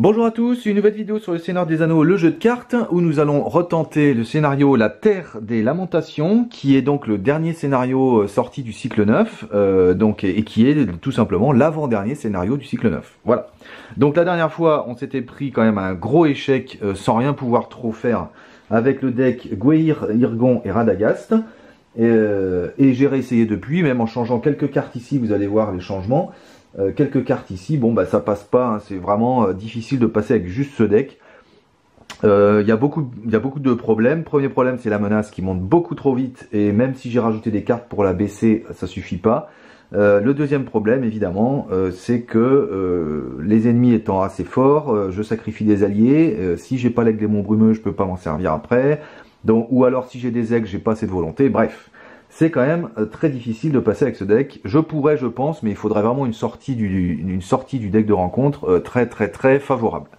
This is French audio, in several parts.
Bonjour à tous, une nouvelle vidéo sur le Seigneur des Anneaux, le jeu de cartes, où nous allons retenter le scénario La Terre des Lamentations, qui est donc le dernier scénario sorti du cycle 9, et qui est tout simplement l'avant-dernier scénario du cycle 9. Voilà. Donc la dernière fois, on s'était pris quand même un gros échec, sans rien pouvoir trop faire, avec le deck Gwaihir, Irgon et Radagast. Et j'ai réessayé depuis, même en changeant quelques cartes ici, vous allez voir les changements. Quelques cartes ici, bon bah ça passe pas, hein, c'est vraiment difficile de passer avec juste ce deck. Il y a beaucoup de problèmes. Premier problème, c'est la menace qui monte beaucoup trop vite, et même si j'ai rajouté des cartes pour la baisser, ça suffit pas. Le deuxième problème, évidemment, c'est que les ennemis étant assez forts, je sacrifie des alliés. Si j'ai pas l'aigle démon brumeux, je peux pas m'en servir après. Donc, ou alors si j'ai des aigles, j'ai pas assez de volonté. Bref. C'est quand même très difficile de passer avec ce deck. Je pourrais, je pense, mais il faudrait vraiment une sortie du deck de rencontre très favorable.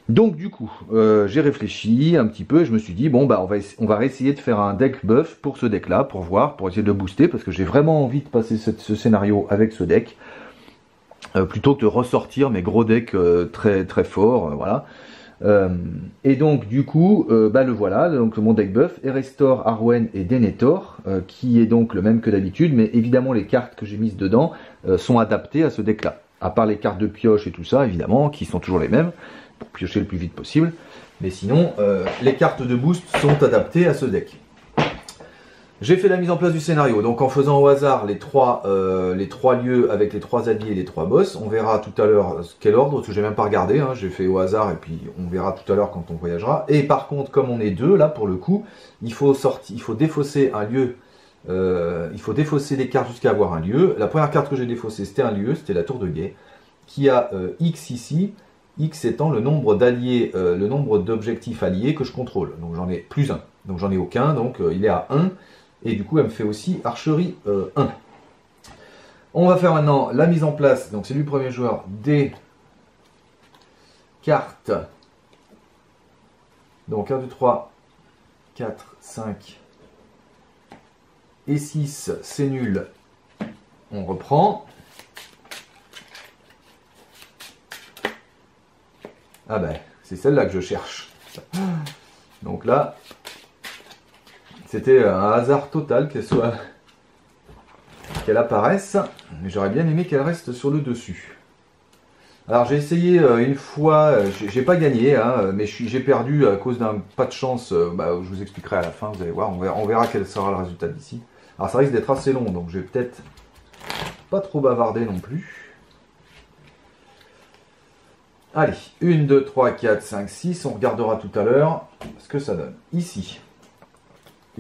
Donc du coup, j'ai réfléchi un petit peu et je me suis dit, bon bah on va essayer de faire un deck buff pour ce deck-là, pour voir, pour essayer de le booster, parce que j'ai vraiment envie de passer ce scénario avec ce deck, plutôt que de ressortir mes gros decks très forts, voilà. Et donc du coup, le voilà, donc mon deck buff, Erestor, Arwen et Denethor, qui est donc le même que d'habitude, mais évidemment les cartes que j'ai mises dedans sont adaptées à ce deck là. À part les cartes de pioche et tout ça, évidemment, qui sont toujours les mêmes, pour piocher le plus vite possible. Mais sinon, les cartes de boost sont adaptées à ce deck. J'ai fait la mise en place du scénario, donc en faisant au hasard les trois lieux avec les 3 alliés et les 3 boss. On verra tout à l'heure quel ordre, parce que j'ai même pas regardé, hein, j'ai fait au hasard et puis on verra tout à l'heure quand on voyagera. Et par contre, comme on est deux là pour le coup, il faut défausser un lieu, il faut défausser les cartes jusqu'à avoir un lieu. La première carte que j'ai défaussée, c'était un lieu, c'était la tour de guet, qui a X ici, X étant le nombre d'alliés, le nombre d'objectifs alliés que je contrôle. Donc j'en ai plus 1, donc j'en ai aucun, donc il est à 1. Et du coup, elle me fait aussi archerie 1. On va faire maintenant la mise en place. Donc, c'est lui le premier joueur des cartes. Donc, 1, 2, 3, 4, 5 et 6. C'est nul. On reprend. Ah ben, c'est celle-là que je cherche. Donc là... C'était un hasard total qu'elle apparaisse, mais j'aurais bien aimé qu'elle reste sur le dessus. Alors j'ai essayé une fois, j'ai pas gagné, hein, mais j'ai perdu à cause d'un pas de chance, je vous expliquerai à la fin, vous allez voir, on verra quel sera le résultat d'ici. Alors ça risque d'être assez long, donc je vais peut-être pas trop bavarder non plus. Allez, 1, 2, 3, 4, 5, 6, on regardera tout à l'heure ce que ça donne. Ici.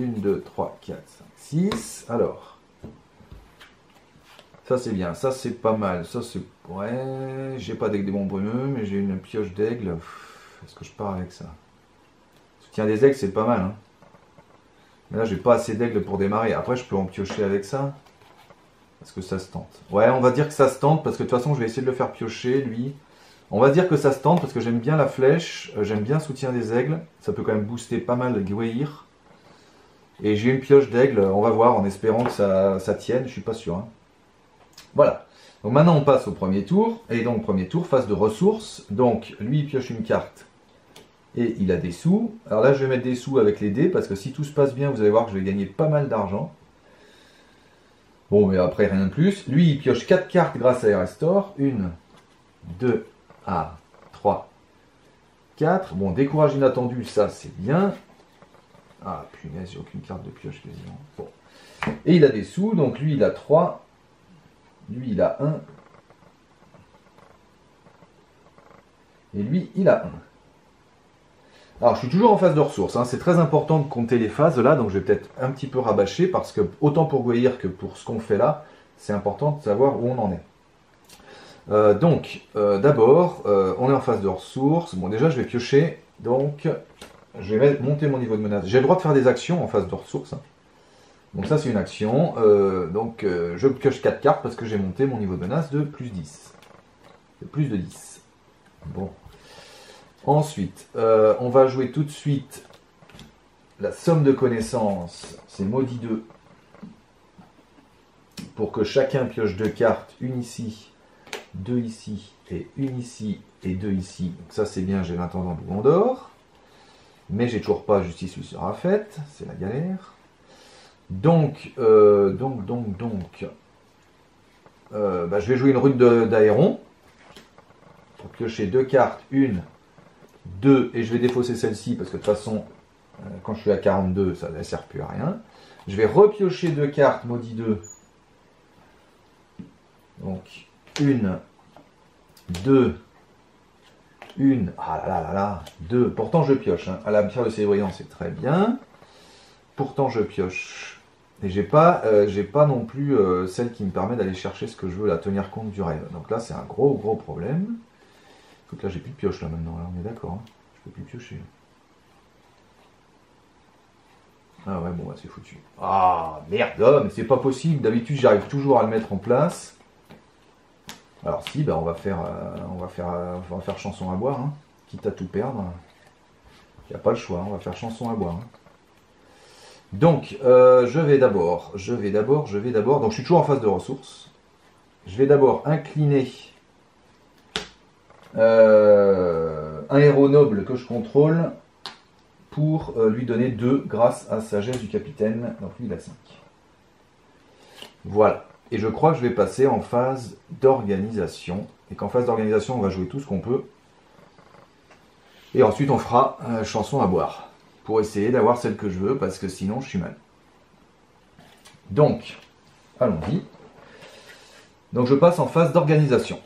1, 2, 3, 4, 5, 6. Alors, ça c'est bien, ça c'est pas mal. Ça c'est. Ouais, j'ai pas d'aigle démon brumeux, mais j'ai une pioche d'aigle. Est-ce que je pars avec ça? Soutien des aigles, c'est pas mal. Hein. Mais là, j'ai pas assez d'aigles pour démarrer. Après, je peux en piocher avec ça. Est-ce que ça se tente? Ouais, on va dire que ça se tente, parce que de toute façon, je vais essayer de le faire piocher, lui. On va dire que ça se tente, parce que j'aime bien la flèche, j'aime bien soutien des aigles. Ça peut quand même booster pas mal le Gwaihir. Et j'ai une pioche d'aigle, on va voir, en espérant que ça tienne, je suis pas sûr. Hein. Voilà. Donc maintenant on passe au premier tour, et donc premier tour, phase de ressources. Donc lui il pioche une carte, et il a des sous. Alors là je vais mettre des sous avec les dés, parce que si tout se passe bien, vous allez voir que je vais gagner pas mal d'argent. Bon, mais après rien de plus. Lui il pioche 4 cartes grâce à Erestor. 1, 2, 3, 4. Bon, décourage inattendu, ça c'est bien. Ah punaise, j'ai aucune carte de pioche quasiment. Bon. Et il a des sous, donc lui il a 3. Lui il a 1. Et lui il a 1. Alors je suis toujours en phase de ressources, hein. C'est très important de compter les phases là, donc je vais peut-être un petit peu rabâcher, parce que autant pour Gwaihir que pour ce qu'on fait là, c'est important de savoir où on en est. D'abord, on est en phase de ressources. Bon déjà je vais piocher, donc... Je vais monter mon niveau de menace. J'ai le droit de faire des actions en phase de ressources. Hein. Donc ça c'est une action. Je pioche 4 cartes parce que j'ai monté mon niveau de menace de plus 10. De plus de 10. Bon. Ensuite, on va jouer tout de suite la somme de connaissances. C'est maudit 2. Pour que chacun pioche 2 cartes. Une ici, 2 ici, et une ici, et 2 ici. Donc ça c'est bien, j'ai l'intendant du Gondor. Mais j'ai toujours pas justice lui sera faite, c'est la galère. Donc, je vais jouer une rune d'Aéron. Pour piocher 2 cartes, 1, 2, et je vais défausser celle-ci, parce que de toute façon, quand je suis à 42, ça ne sert plus à rien. Je vais repiocher 2 cartes, maudit 2. Donc, 1, 2, 1, ah là là là là, 2. Pourtant je pioche, hein. À la pierre de célébriant, c'est très bien. Pourtant je pioche. Et j'ai pas non plus celle qui me permet d'aller chercher ce que je veux, là, tenir compte du rêve. Donc là, c'est un gros problème. Écoute, là, j'ai plus de pioche, là, maintenant, là, on est d'accord, hein. Je peux plus piocher. Ah ouais, bon, bah, c'est foutu. Ah, merde, mais c'est pas possible. D'habitude, j'arrive toujours à le mettre en place. Alors si, bah, on va faire chanson à boire, hein. Quitte à tout perdre. Il n'y a pas le choix, on va faire chanson à boire. Hein. Donc, je vais d'abord. Donc, je suis toujours en phase de ressources. Je vais d'abord incliner un héros noble que je contrôle pour lui donner 2 grâce à sagesse du capitaine. Donc, lui, il a 5. Voilà. Et je crois que je vais passer en phase d'organisation. Et qu'en phase d'organisation, on va jouer tout ce qu'on peut. Et ensuite, on fera chanson à boire. Pour essayer d'avoir celle que je veux, parce que sinon, je suis mal. Donc, allons-y. Donc, je passe en phase d'organisation.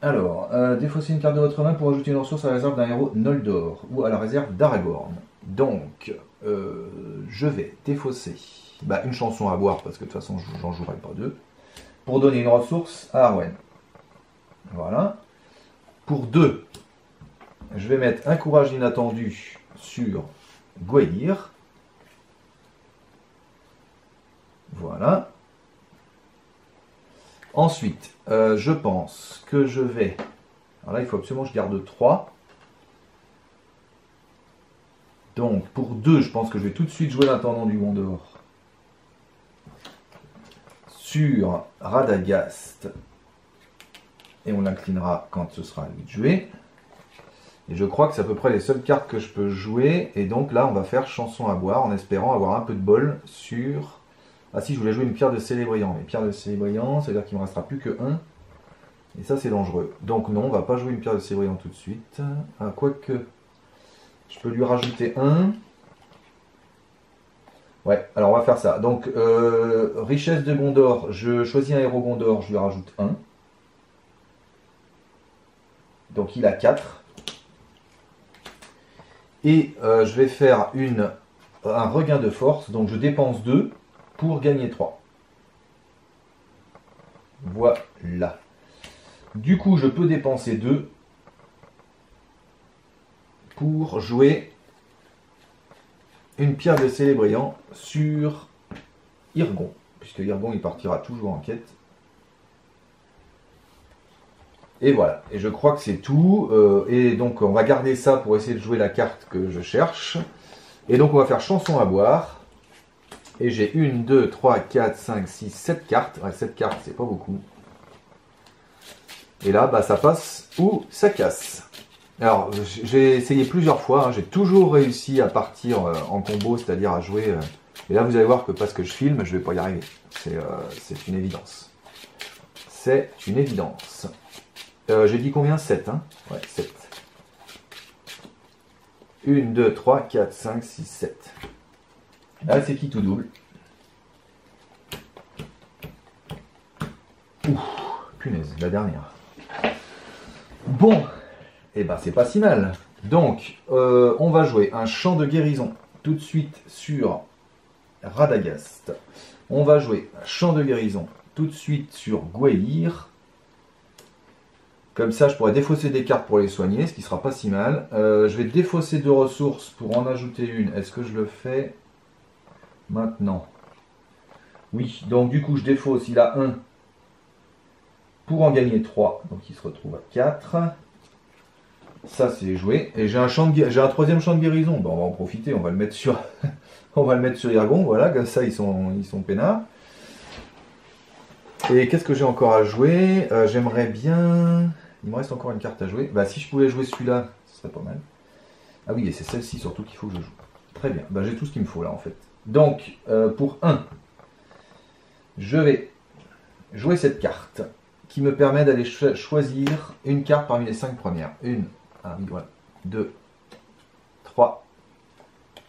Alors, défausser une carte de votre main pour ajouter une ressource à la réserve d'un héros Noldor. Ou à la réserve d'Aragorn. Donc, je vais défausser une chanson à boire, parce que de toute façon, j'en jouerai pas 2. Pour donner une ressource à Arwen. Voilà. Pour 2, je vais mettre un courage inattendu sur Gwaihir. Voilà. Ensuite, je pense que je vais... Alors là, il faut absolument que je garde 3. Donc, pour 2, je pense que je vais tout de suite jouer l'intendant du Gondor sur Radagast. Et on l'inclinera quand ce sera à lui de jouer. Et je crois que c'est à peu près les seules cartes que je peux jouer. Et donc là, on va faire chanson à boire en espérant avoir un peu de bol sur... Ah si, je voulais jouer une pierre de célébriant. Mais pierre de célébriant, c'est-à-dire qu'il ne me restera plus que 1. Et ça, c'est dangereux. Donc non, on va pas jouer une pierre de célébriant tout de suite. Ah, quoique, je peux lui rajouter 1. Ouais, alors on va faire ça. Donc, richesse de Gondor, je choisis un héros Gondor, je lui rajoute 1. Donc il a 4. Et je vais faire un regain de force, donc je dépense 2 pour gagner 3. Voilà. Du coup, je peux dépenser 2 pour jouer une pierre de célébriant sur Irgon, puisque Irgon il partira toujours en quête. Et voilà, et je crois que c'est tout, et donc on va garder ça pour essayer de jouer la carte que je cherche. Et donc on va faire chanson à boire, et j'ai 1, 2, 3, 4, 5, 6, 7 cartes, ouais 7 cartes c'est pas beaucoup. Et là, ça passe ou ça casse. Alors, j'ai essayé plusieurs fois, hein, j'ai toujours réussi à partir en combo, c'est-à-dire à jouer... et là, vous allez voir que parce que je filme, je vais pas y arriver. C'est une évidence. C'est une évidence. J'ai dit combien? 7, hein? Ouais, 7. 1, 2, 3, 4, 5, 6, 7. Là, c'est qui tout double? Ouh, punaise, la dernière. Bon, et c'est pas si mal. Donc, on va jouer un champ de guérison tout de suite sur Radagast. On va jouer un champ de guérison tout de suite sur Gwaihir. Comme ça, je pourrais défausser des cartes pour les soigner, ce qui sera pas si mal. Je vais défausser 2 ressources pour en ajouter une. Est-ce que je le fais maintenant? Oui, donc du coup, je défausse. Il a 1 pour en gagner 3. Donc, il se retrouve à 4. Ça, c'est joué. Et j'ai un 3e champ de guérison. Bon, on va en profiter. On va le mettre sur, on va le mettre sur Irgon. Voilà, comme ça, ils sont peinards. Et qu'est-ce que j'ai encore à jouer? J'aimerais bien... Il me reste encore une carte à jouer. Bah si je pouvais jouer celui-là, ce serait pas mal. Ah oui, et c'est celle-ci surtout qu'il faut que je joue. Très bien, bah j'ai tout ce qu'il me faut là en fait. Donc, pour 1, je vais jouer cette carte qui me permet d'aller choisir une carte parmi les 5 premières. 1, ah oui, voilà. 2, 3,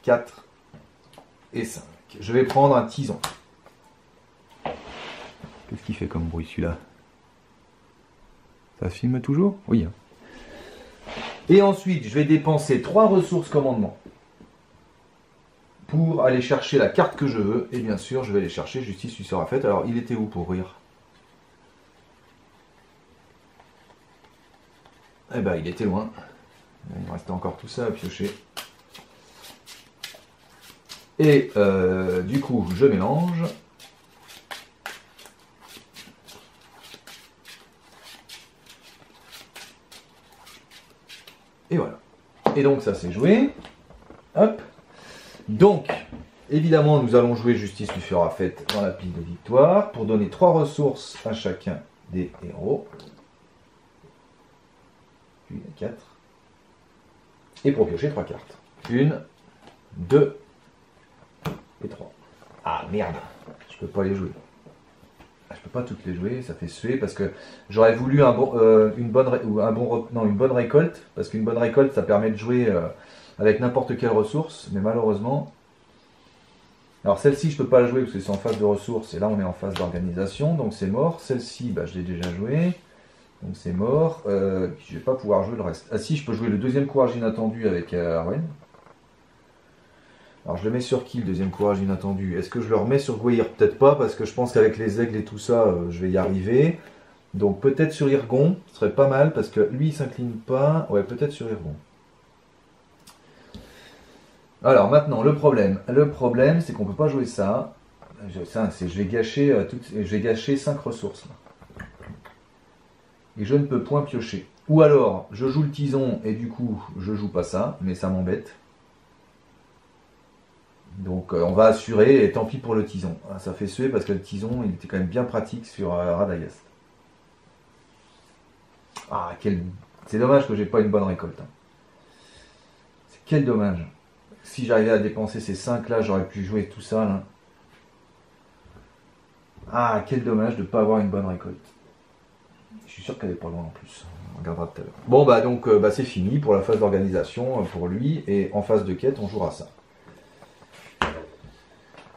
4 et 5. Je vais prendre un tison. Qu'est-ce qu'il fait comme bruit celui-là? Ça filme toujours? Oui. Et ensuite, je vais dépenser 3 ressources commandement pour aller chercher la carte que je veux. Et bien sûr, je vais aller chercher Justice lui sera faite. Alors, il était où pour rire? Eh ben, il était loin. Il me restait encore tout ça à piocher. Et du coup, je mélange. Et voilà. Et donc, ça c'est joué. Hop. Donc, évidemment, nous allons jouer Justice lui fera faite dans la pile de victoire pour donner 3 ressources à chacun des héros. Puis 4. Et pour piocher 3 cartes. 1, 2 et 3. Ah merde, je peux pas les jouer. Je peux pas toutes les jouer, ça fait suer parce que j'aurais voulu une bonne récolte, parce qu'une bonne récolte ça permet de jouer avec n'importe quelle ressource, mais malheureusement. Alors celle-ci je peux pas la jouer parce que c'est en phase de ressources et là on est en phase d'organisation, donc c'est mort. Celle-ci bah, je l'ai déjà jouée, donc c'est mort. Je vais pas pouvoir jouer le reste. Ah si, je peux jouer le deuxième courage inattendu avec Arwen. Alors je le mets sur qui le deuxième courage inattendu? Est-ce que je le remets sur Gwaihir? Peut-être pas, parce que je pense qu'avec les aigles et tout ça, je vais y arriver. Donc peut-être sur Irgon, ce serait pas mal, parce que lui il s'incline pas. Ouais, peut-être sur Irgon. Alors maintenant, le problème c'est qu'on peut pas jouer ça. Je vais gâcher 5 ressources. Là. Et je ne peux point piocher. Ou alors, je joue le tison et du coup, je joue pas ça, mais ça m'embête. Donc on va assurer, et tant pis pour le tison. Ça fait suer parce que le tison, il était quand même bien pratique sur Radagast. Ah, c'est dommage que j'ai pas une bonne récolte. Hein. Quel dommage. Si j'arrivais à dépenser ces 5 là, j'aurais pu jouer tout ça. Là. Ah, quel dommage de ne pas avoir une bonne récolte. Je suis sûr qu'elle est pas loin en plus. On regardera tout à l'heure. Bon bah donc c'est fini pour la phase d'organisation pour lui, et en phase de quête, on jouera ça.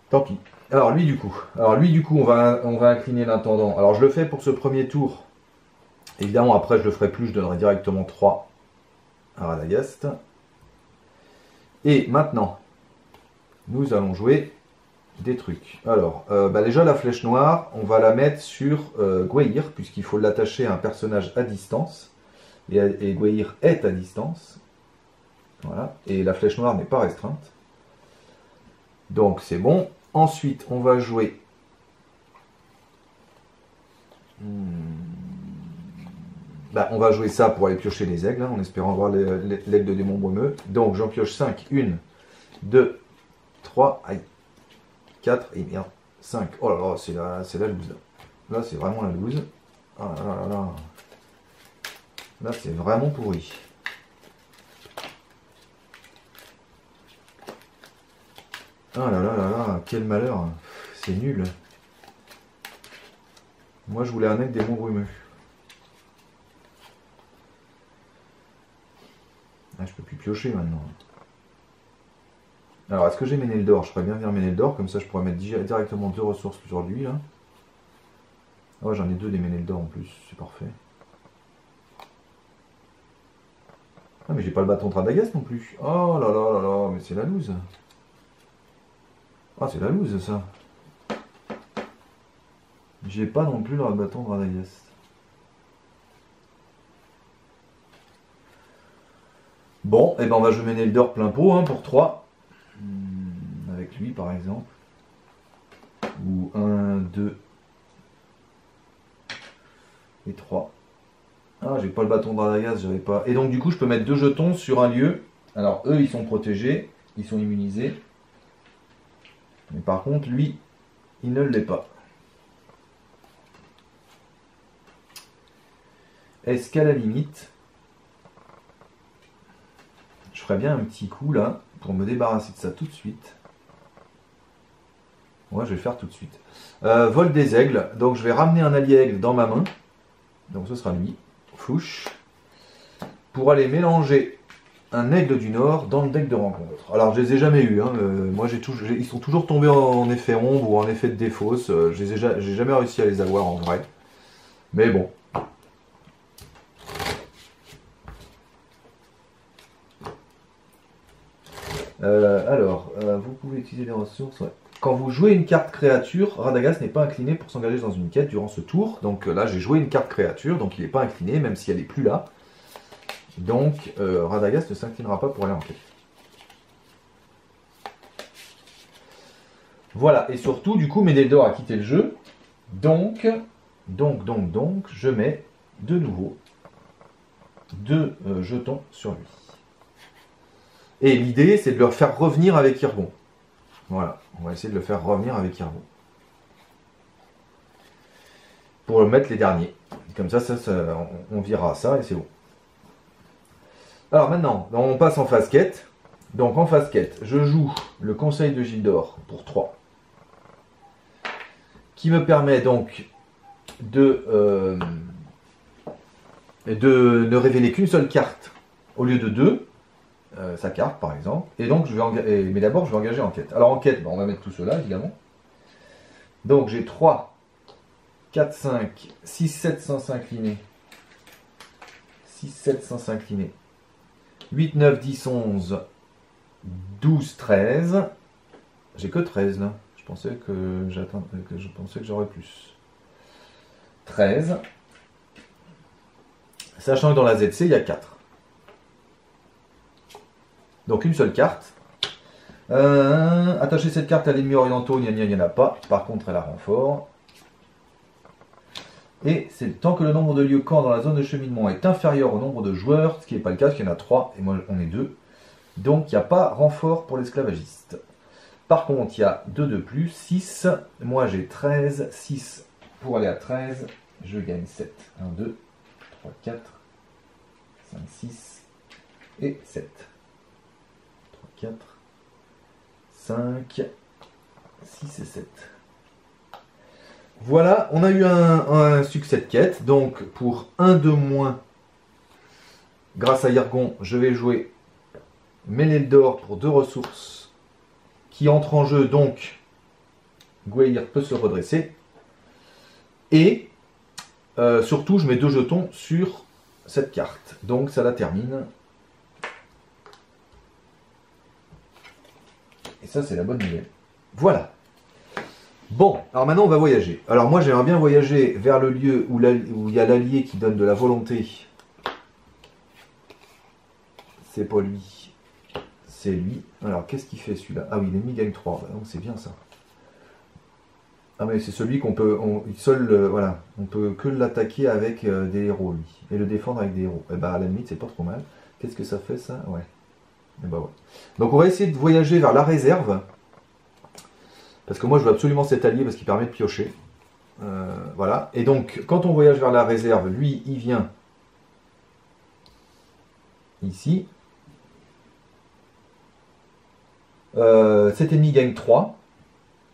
Tant pis. Alors lui du coup, on va incliner l'intendant. Alors je le fais pour ce premier tour. Évidemment après je le ferai plus, je donnerai directement 3 à Radagast. Et maintenant, nous allons jouer des trucs. Alors déjà la flèche noire, on va la mettre sur Gwaihir, puisqu'il faut l'attacher à un personnage à distance. Et Gwaihir est à distance. Voilà. Et la flèche noire n'est pas restreinte. Donc c'est bon. Ensuite, on va jouer. On va jouer ça pour aller piocher les aigles, hein, en espérant avoir l'aigle de démon brumeux. Donc j'en pioche 5. 1, 2, 3, aïe, 4, et merde, 5. Oh là là, c'est la loose. Là, c'est vraiment la loose. Oh là là là là. Là, c'est vraiment pourri. Oh là là là là, quel malheur. C'est nul. Moi, je voulais un aigle démon brumeux. Ah, je peux plus piocher maintenant. Alors, est-ce que j'ai Méneldor? Je ferais bien venir Méneldor, comme ça je pourrais mettre directement 2 ressources sur lui, là. Oh, j'en ai 2 des Méneldor en plus, c'est parfait. Ah, mais j'ai pas le bâton de Radagast non plus. Oh là là là là, mais c'est la loose. Ah, c'est la loose, ça. J'ai pas non plus le bâton de Radagast. Bon, et ben on va jouer Méneldor plein pot, hein, pour 3. Avec lui, par exemple. Ou 1, 2 et 3. Ah, j'ai pas le bâton de Radagast, j'avais pas. Et donc, du coup, je peux mettre 2 jetons sur un lieu. Alors, eux, ils sont protégés, ils sont immunisés. Mais par contre, lui, il ne l'est pas. est-ce qu'à la limite, je ferais bien un petit coup là, pour me débarrasser de ça tout de suite. Ouais, je vais le faire tout de suite. Vol des aigles, donc je vais ramener un allié aigle dans ma main. Donc ce sera lui, flouche, pour aller mélanger un aigle du Nord dans le deck de rencontre. Alors je les ai jamais eu, hein. Moi ils sont toujours tombés en effet ombre ou en effet de défausse. J'ai jamais réussi à les avoir en vrai. Mais bon. Vous pouvez utiliser les ressources. Ouais. Quand vous jouez une carte créature, Radagast n'est pas incliné pour s'engager dans une quête durant ce tour. Donc là, j'ai joué une carte créature, donc il n'est pas incliné, même si elle n'est plus là. Donc, Radagast ne s'inclinera pas pour aller en quête. Voilà, et surtout, du coup, Meneldor a quitté le jeu. Donc, je mets de nouveau 2 jetons sur lui. Et l'idée, c'est de le faire revenir avec Irgon. Voilà, on va essayer de le faire revenir avec Irgon. Pour mettre les derniers. Comme ça, on virera ça et c'est bon. Alors maintenant, on passe en phase quête. Donc en phase quête, je joue le Conseil de Gildor pour 3. Qui me permet donc de ne révéler qu'une seule carte au lieu de 2. Sa carte par exemple, et donc mais d'abord je vais engager en quête. Alors en quête, on va mettre tout cela évidemment. Donc j'ai 3, 4, 5, 6, 7 sans s'incliner, 6, 7 sans s'incliner, 8, 9, 10, 11, 12, 13. J'ai que 13 là, je pensais que j'aurais plus. 13. Sachant que dans la ZC il y a 4. Donc une seule carte. Attacher cette carte à l'ennemi orientaux, il n'y en a pas. Par contre, elle a renfort. Et c'est tant que le nombre de lieux camps dans la zone de cheminement est inférieur au nombre de joueurs, ce qui n'est pas le cas, parce qu'il y en a 3, et moi on est 2. Donc il n'y a pas renfort pour l'esclavagiste. Par contre, il y a 2 de plus, 6. Moi j'ai 13, 6. Pour aller à 13, je gagne 7. 1, 2, 3, 4, 5, 6 et 7. 4, 5, 6 et 7. Voilà, on a eu un succès de quête. Donc, pour 1 de moins, grâce à Irgon, je vais jouer Meneldor pour 2 ressources qui entrent en jeu. Donc, Gwaihir peut se redresser. Et, surtout, je mets 2 jetons sur cette carte. Donc, ça la termine. Et ça, c'est la bonne nouvelle. Voilà. Bon, alors maintenant, on va voyager. Alors moi, j'aimerais bien voyager vers le lieu où il y a l'allié qui donne de la volonté. C'est pas lui. C'est lui. Alors, qu'est-ce qu'il fait celui-là? Ah oui, l'ennemi gagne 3. Donc, c'est bien ça. Ah mais c'est celui qu'on peut... voilà. On peut que l'attaquer avec des héros, lui. Et le défendre avec des héros. Et bah, à la limite, c'est pas trop mal. Qu'est-ce que ça fait, ça? Ouais. Et bah ouais. Donc on va essayer de voyager vers la réserve. Parce que moi je veux absolument cet allié parce qu'il permet de piocher. Voilà. Et donc quand on voyage vers la réserve, lui il vient ici. Cet ennemi gagne 3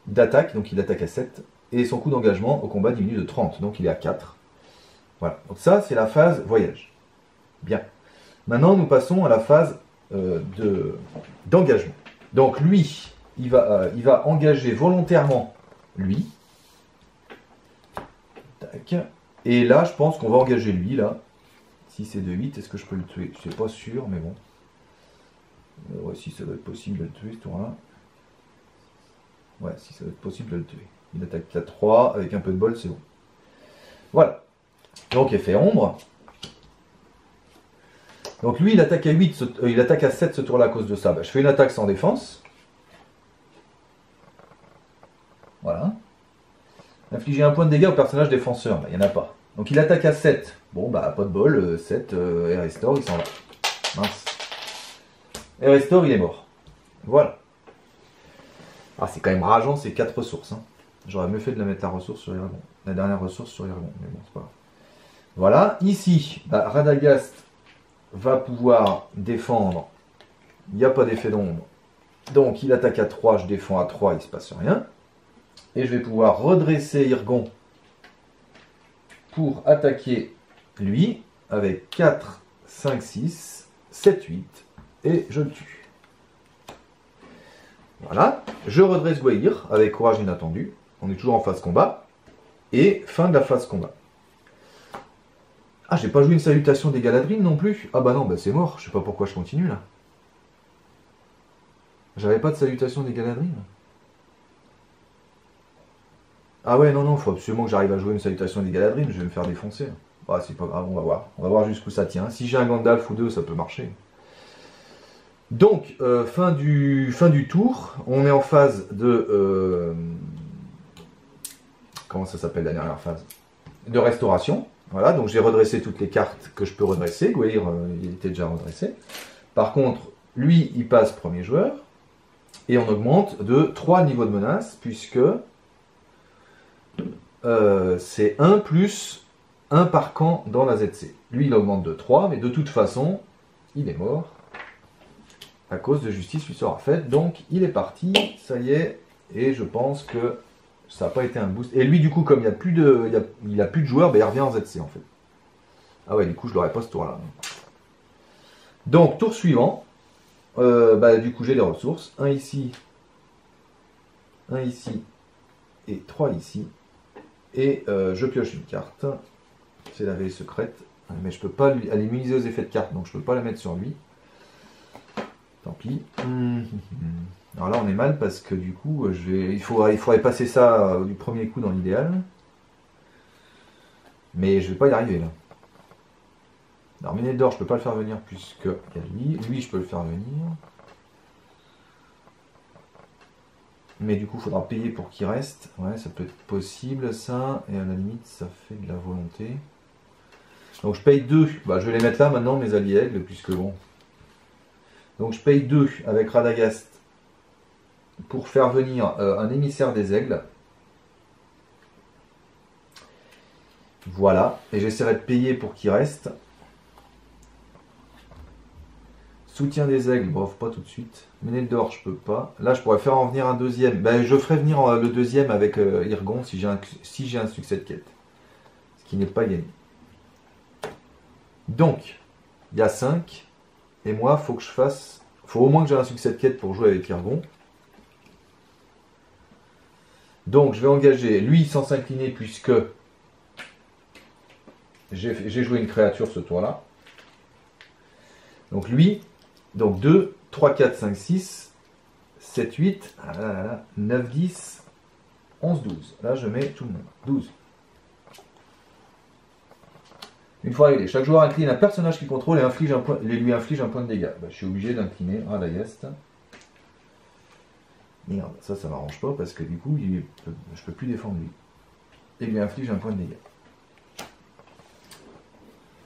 d'attaque, donc il attaque à 7. Et son coût d'engagement au combat diminue de 30, donc il est à 4. Voilà. Donc ça c'est la phase voyage. Bien. Maintenant nous passons à la phase d'engagement. Donc lui, il va engager volontairement lui. Tac. Et là, je pense qu'on va engager lui, là. Si c'est de 8, est-ce que je peux le tuer? Je suis pas sûr, mais bon. Ouais, si ça doit être possible de le tuer, ce tour-là. Ouais, si ça doit être possible de le tuer. Il attaque à 3, avec un peu de bol, c'est bon. Voilà. Donc, effet ombre. Donc lui, il attaque à 8, il attaque à 7 ce tour-là à cause de ça. Bah, je fais une attaque sans défense. Voilà. Infliger un point de dégâts au personnage défenseur. Bah, il n'y en a pas. Donc il attaque à 7. Bon, bah, pas de bol. 7, et restore, il s'en va. Mince. Et restore, il est mort. Voilà. Ah, c'est quand même rageant, c'est 4 ressources. Hein. J'aurais mieux fait de la mettre la ressource sur Irgon. La dernière ressource sur Irgon. Mais bon, c'est pas grave. Voilà, ici, bah, Radagast va pouvoir défendre. Il n'y a pas d'effet d'ombre. Donc il attaque à 3, je défends à 3, il ne se passe rien. Et je vais pouvoir redresser Irgon pour attaquer lui avec 4, 5, 6, 7, 8 et je le tue. Voilà, je redresse Gwaihir avec courage inattendu. On est toujours en phase combat. Et fin de la phase combat. Ah, j'ai pas joué une salutation des Galadrim non plus. Ah bah non, bah c'est mort. Je sais pas pourquoi je continue là. J'avais pas de salutation des Galadrim. Ah ouais, non, non, faut absolument que j'arrive à jouer une salutation des Galadrim. Je vais me faire défoncer. Bah c'est pas grave, on va voir. On va voir jusqu'où ça tient. Si j'ai un Gandalf ou deux, ça peut marcher. Donc, fin du tour. On est en phase de... comment ça s'appelle la dernière phase? De restauration. Voilà, donc j'ai redressé toutes les cartes que je peux redresser. Gwaihir, il était déjà redressé. Par contre, lui, il passe premier joueur. Et on augmente de 3 niveaux de menace, puisque c'est 1 plus 1 par camp dans la ZC. Lui, il augmente de 3, mais de toute façon, il est mort. À cause de justice lui sera faite. Donc, il est parti. Ça y est. Et je pense que ça n'a pas été un boost. Et lui, du coup, comme il n'y a plus de joueurs, ben, il revient en ZC, en fait. Ah ouais, du coup, je l'aurais pas ce tour-là. Donc, tour suivant. Bah, du coup, j'ai les ressources. 1 ici. 1 ici. Et 3 ici. Et je pioche une carte. C'est la veille secrète. Mais je peux pas aller immuniser aux effets de carte. Donc, je peux pas la mettre sur lui. Tant pis. Alors là, on est mal parce que du coup, il faudrait passer ça du premier coup dans l'idéal. Mais je vais pas y arriver là. Alors, Ménédor, je peux pas le faire venir puisque il y a lui. Lui, je peux le faire venir. Mais du coup, il faudra payer pour qu'il reste. Ouais, ça peut être possible ça. Et à la limite, ça fait de la volonté. Donc je paye 2. Bah, je vais les mettre là maintenant, mes alliés aigles, puisque bon. Donc je paye 2 avec Radagast pour faire venir un émissaire des aigles. Voilà. Et j'essaierai de payer pour qu'il reste. Soutien des aigles, bof, pas tout de suite. Ménédor, je peux pas. Là, je pourrais faire en venir un deuxième. Ben, je ferai venir le deuxième avec Irgon si j'ai un succès de quête. Ce qui n'est pas gagné. Donc, il y a 5. Et moi, faut que je fasse... faut au moins que j'ai un succès de quête pour jouer avec Irgon. Donc, je vais engager lui sans s'incliner puisque j'ai joué une créature ce tour-là. Donc lui, donc 2, 3, 4, 5, 6, 7, 8, 9, 10, 11, 12. Là, je mets tout le monde. 12. Une fois réglé, chaque joueur incline un personnage qu'il contrôle et lui inflige un point de dégâts. Bah, je suis obligé d'incliner Radagast. Merde, ça m'arrange pas parce que du coup, je peux plus défendre lui. Et lui inflige un point de dégâts.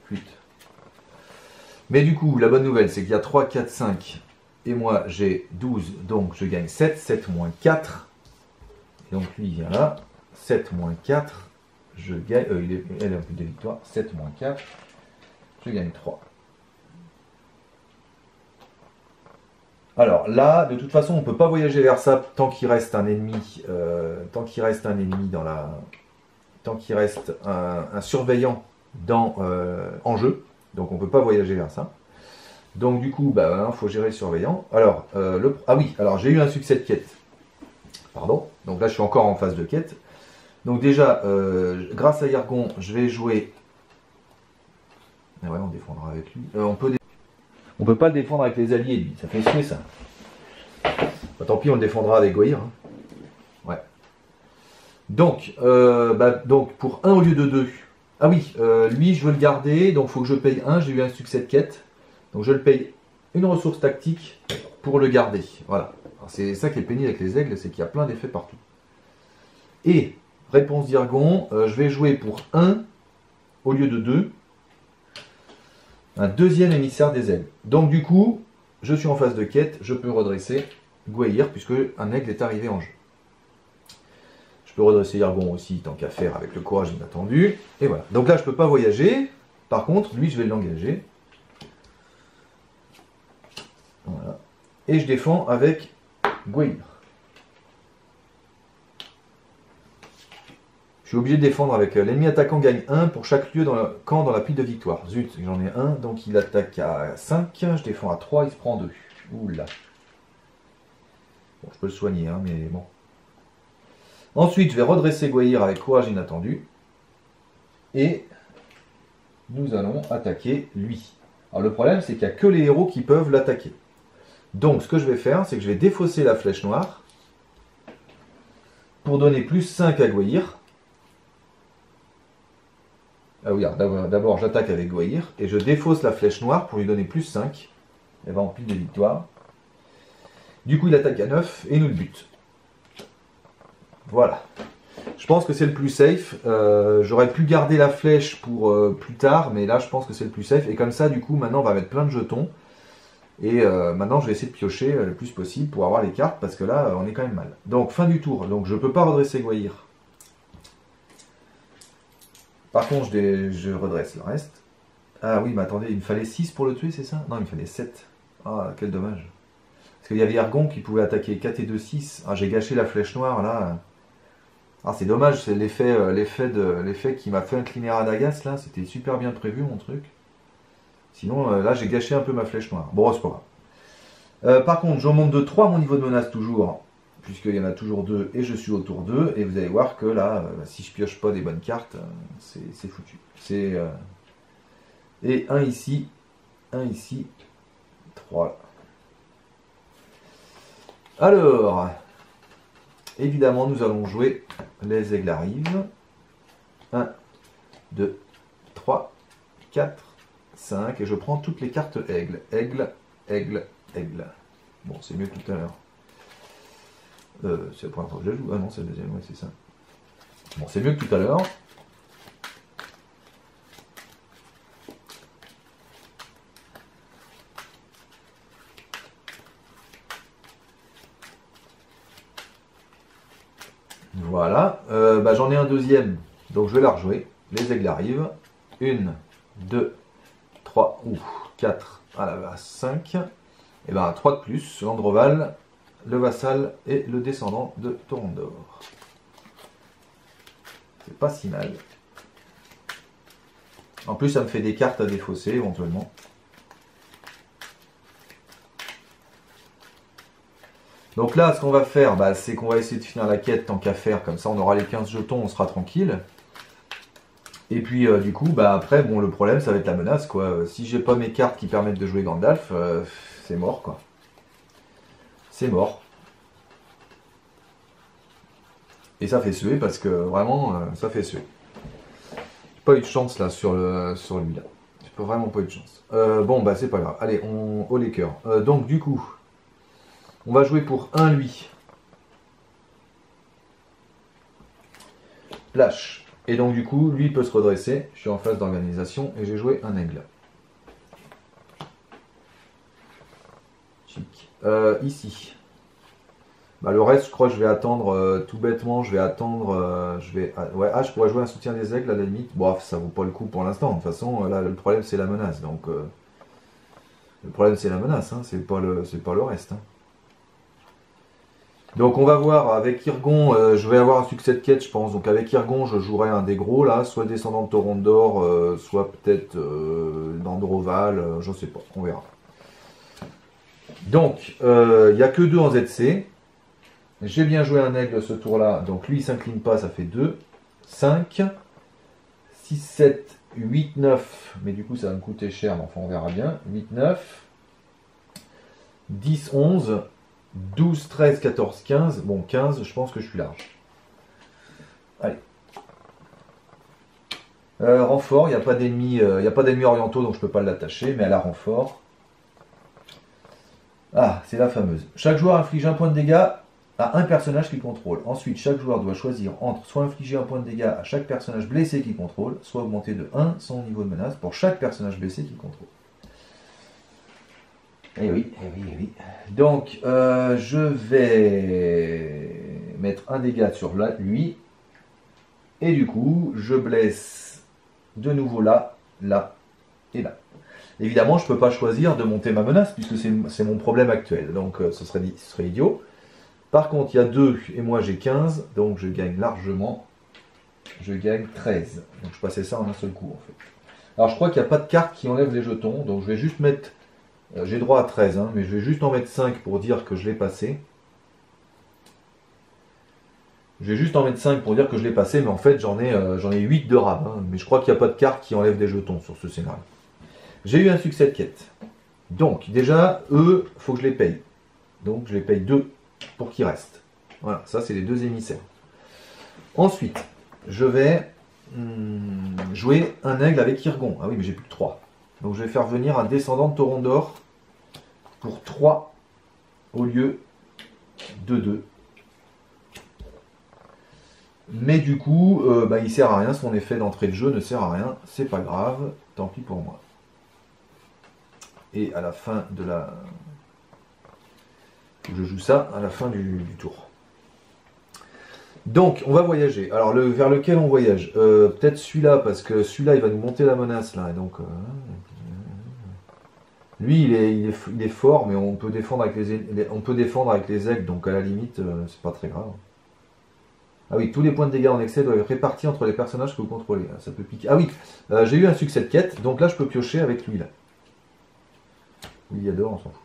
Flûte. Mais du coup, la bonne nouvelle, c'est qu'il y a 3, 4, 5. Et moi, j'ai 12, donc je gagne 7. 7 moins 4. Et donc lui, il vient là. 7 moins 4. Je gagne, elle a un peu de victoire. 7 moins 4. Je gagne 3. Alors là, de toute façon, on ne peut pas voyager vers ça tant qu'il reste un ennemi. Tant qu'il reste un ennemi dans la... Tant qu'il reste un surveillant en jeu. Donc on ne peut pas voyager vers ça. Donc du coup, il faut gérer le surveillant. Alors, ah oui, alors j'ai eu un succès de quête. Pardon. Donc là, je suis encore en phase de quête. Donc déjà, grâce à Irgon, je vais jouer... Ah ouais, on défendra avec lui. On peut pas le défendre avec les alliés, lui. Ça fait chier, ça. Bah, tant pis, on le défendra avec Gwaihir. Hein. Ouais. Donc, donc, pour 1 au lieu de 2. Ah oui, lui, je veux le garder. Donc, il faut que je paye 1. J'ai eu un succès de quête. Donc, je le paye une ressource tactique pour le garder. Voilà. C'est ça qui est pénible avec les aigles, c'est qu'il y a plein d'effets partout. Et, réponse d'Irgon, je vais jouer pour 1 au lieu de 2. Un deuxième émissaire des aigles. Donc du coup, je suis en phase de quête, je peux redresser Gwaihir puisque un aigle est arrivé en jeu. Je peux redresser Irgon aussi, tant qu'à faire, avec le courage inattendu. Et voilà. Donc là, je peux pas voyager. Par contre, lui, je vais l'engager. Voilà. Et je défends avec Gwaihir. Je suis obligé de défendre avec l'ennemi attaquant gagne 1 pour chaque lieu dans le camp dans la pile de victoire. Zut, j'en ai un, donc il attaque à 5, je défends à 3, il se prend 2. Oula. Bon, je peux le soigner, hein, mais bon. Ensuite, je vais redresser Gwaihir avec courage inattendu. Et nous allons attaquer lui. Alors le problème, c'est qu'il n'y a que les héros qui peuvent l'attaquer. Donc, ce que je vais faire, c'est que je vais défausser la flèche noire pour donner plus 5 à Gwaihir. Ah oui, d'abord j'attaque avec Gwaihir et je défausse la flèche noire pour lui donner plus 5. Elle va en pile de victoire. Du coup, il attaque à 9 et nous le bute. Voilà. Je pense que c'est le plus safe. J'aurais pu garder la flèche pour plus tard, mais là je pense que c'est le plus safe. Et comme ça, du coup, maintenant on va mettre plein de jetons. Et maintenant je vais essayer de piocher le plus possible pour avoir les cartes, parce que là on est quand même mal. Donc fin du tour, donc je ne peux pas redresser Gwaihir. Par contre je redresse le reste. Ah oui, mais attendez, il me fallait 6 pour le tuer, c'est ça? Non, il me fallait 7. Ah, quel dommage. Parce qu'il y avait Irgon qui pouvait attaquer 4 et 2, 6. Ah, j'ai gâché la flèche noire là. Ah, c'est dommage, c'est l'effet qui m'a fait incliner Radagast là. C'était super bien prévu mon truc. Sinon, là, j'ai gâché un peu ma flèche noire. Bon, c'est pas grave. Par contre, je remonte de 3 mon niveau de menace toujours, puisqu'il y en a toujours 2 et je suis au tour 2. Et vous allez voir que là, si je pioche pas des bonnes cartes, c'est foutu. Et un ici, 3. Alors, évidemment, nous allons jouer les aigles arrivent. 1, 2, 3, 4, 5. Et je prends toutes les cartes aigle. Aigle, aigle, aigle. Bon, c'est mieux que tout à l'heure. C'est la première fois que je joue. Ah non, c'est le deuxième, ouais, c'est ça. Bon, c'est mieux que tout à l'heure. Voilà, j'en ai un deuxième, donc je vais la rejouer. Les aigles arrivent. 1, 2, 3, 4, ah là, 5. Et ben 3 de plus, Landroval, le vassal et le descendant de Torondor. C'est pas si mal. En plus, ça me fait des cartes à défausser éventuellement. Donc là, ce qu'on va faire, c'est qu'on va essayer de finir la quête tant qu'à faire. Comme ça, on aura les 15 jetons, on sera tranquille. Et puis, du coup, après, bon, le problème, ça va être la menace, quoi. Si j'ai pas mes cartes qui permettent de jouer Gandalf, c'est mort, quoi. C'est mort. Et ça fait suer, parce que, vraiment, ça fait suer. J'ai pas eu de chance, là, sur lui, là. J'ai pas vraiment pas eu de chance. Bon, c'est pas grave. Allez, on haut les cœurs. Donc, du coup... On va jouer pour 1 lui. Plash. Et donc du coup, lui il peut se redresser. Je suis en phase d'organisation et j'ai joué un aigle. Chic. Ici. Le reste, je crois que je vais attendre tout bêtement. Je vais attendre. Je pourrais jouer un soutien des aigles à la limite. Bon, ça vaut pas le coup pour l'instant. De toute façon, là, le problème c'est la menace. Donc, le problème c'est la menace. Hein, c'est pas le reste. Hein. Donc on va voir, avec Irgon, je vais avoir un succès de quête je pense, donc avec Irgon je jouerai un des gros là, soit descendant de Torondor, soit peut-être d'Androval, je sais pas, on verra. Donc, il n'y a que 2 en ZC, j'ai bien joué un aigle ce tour là, donc lui il s'incline pas, ça fait 2, 5, 6, 7, 8, 9, mais du coup ça va me coûter cher, mais enfin on verra bien, 8, 9, 10, 11, 12, 13, 14, 15. Bon, 15, je pense que je suis large. Allez. Renfort, il n'y a pas d'ennemis orientaux, donc je ne peux pas l'attacher, mais elle a renfort. Ah, c'est la fameuse. Chaque joueur inflige un point de dégâts à un personnage qu'il contrôle. Ensuite, chaque joueur doit choisir entre soit infliger un point de dégâts à chaque personnage blessé qu'il contrôle, soit augmenter de 1 son niveau de menace pour chaque personnage blessé qu'il contrôle. Eh oui, eh oui, eh oui. Donc, je vais mettre un dégât sur lui. Et du coup, je blesse de nouveau là, là et là. Évidemment, je ne peux pas choisir de monter ma menace puisque c'est mon problème actuel. Donc ce serait idiot. Par contre, il y a 2 et moi j'ai 15. Donc je gagne largement. Je gagne 13. Donc je passais ça en un seul coup en fait. Alors je crois qu'il n'y a pas de carte qui enlève les jetons. Donc je vais juste mettre... j'ai droit à 13, hein, mais je vais juste en mettre 5 pour dire que je l'ai passé. Je vais juste en mettre 5 pour dire que je l'ai passé, mais en fait j'en ai 8 de rab. Hein, mais je crois qu'il n'y a pas de carte qui enlève des jetons sur ce scénario. J'ai eu un succès de quête. Donc déjà, eux, il faut que je les paye. Donc je les paye 2 pour qu'ils restent. Voilà, ça c'est les 2 émissaires. Ensuite, je vais jouer un aigle avec Irgon. Ah oui, mais j'ai plus que 3. Donc je vais faire venir un descendant de Torondor pour 3 au lieu de 2. Mais du coup, il sert à rien, son effet d'entrée de jeu ne sert à rien, c'est pas grave, tant pis pour moi. Et à la fin de la... Je joue ça à la fin du tour. Donc, on va voyager. Alors, vers lequel on voyage peut-être celui-là, parce que celui-là, il va nous monter la menace, là. Et donc, lui, il est fort, mais on peut défendre avec les aigles, donc à la limite, c'est pas très grave. Ah oui, tous les points de dégâts en excès doivent être répartis entre les personnages que vous contrôlez. Ça peut piquer. Ah oui, j'ai eu un succès de quête, donc là, je peux piocher avec lui, là. Oui, il y a dehors, on s'en fout.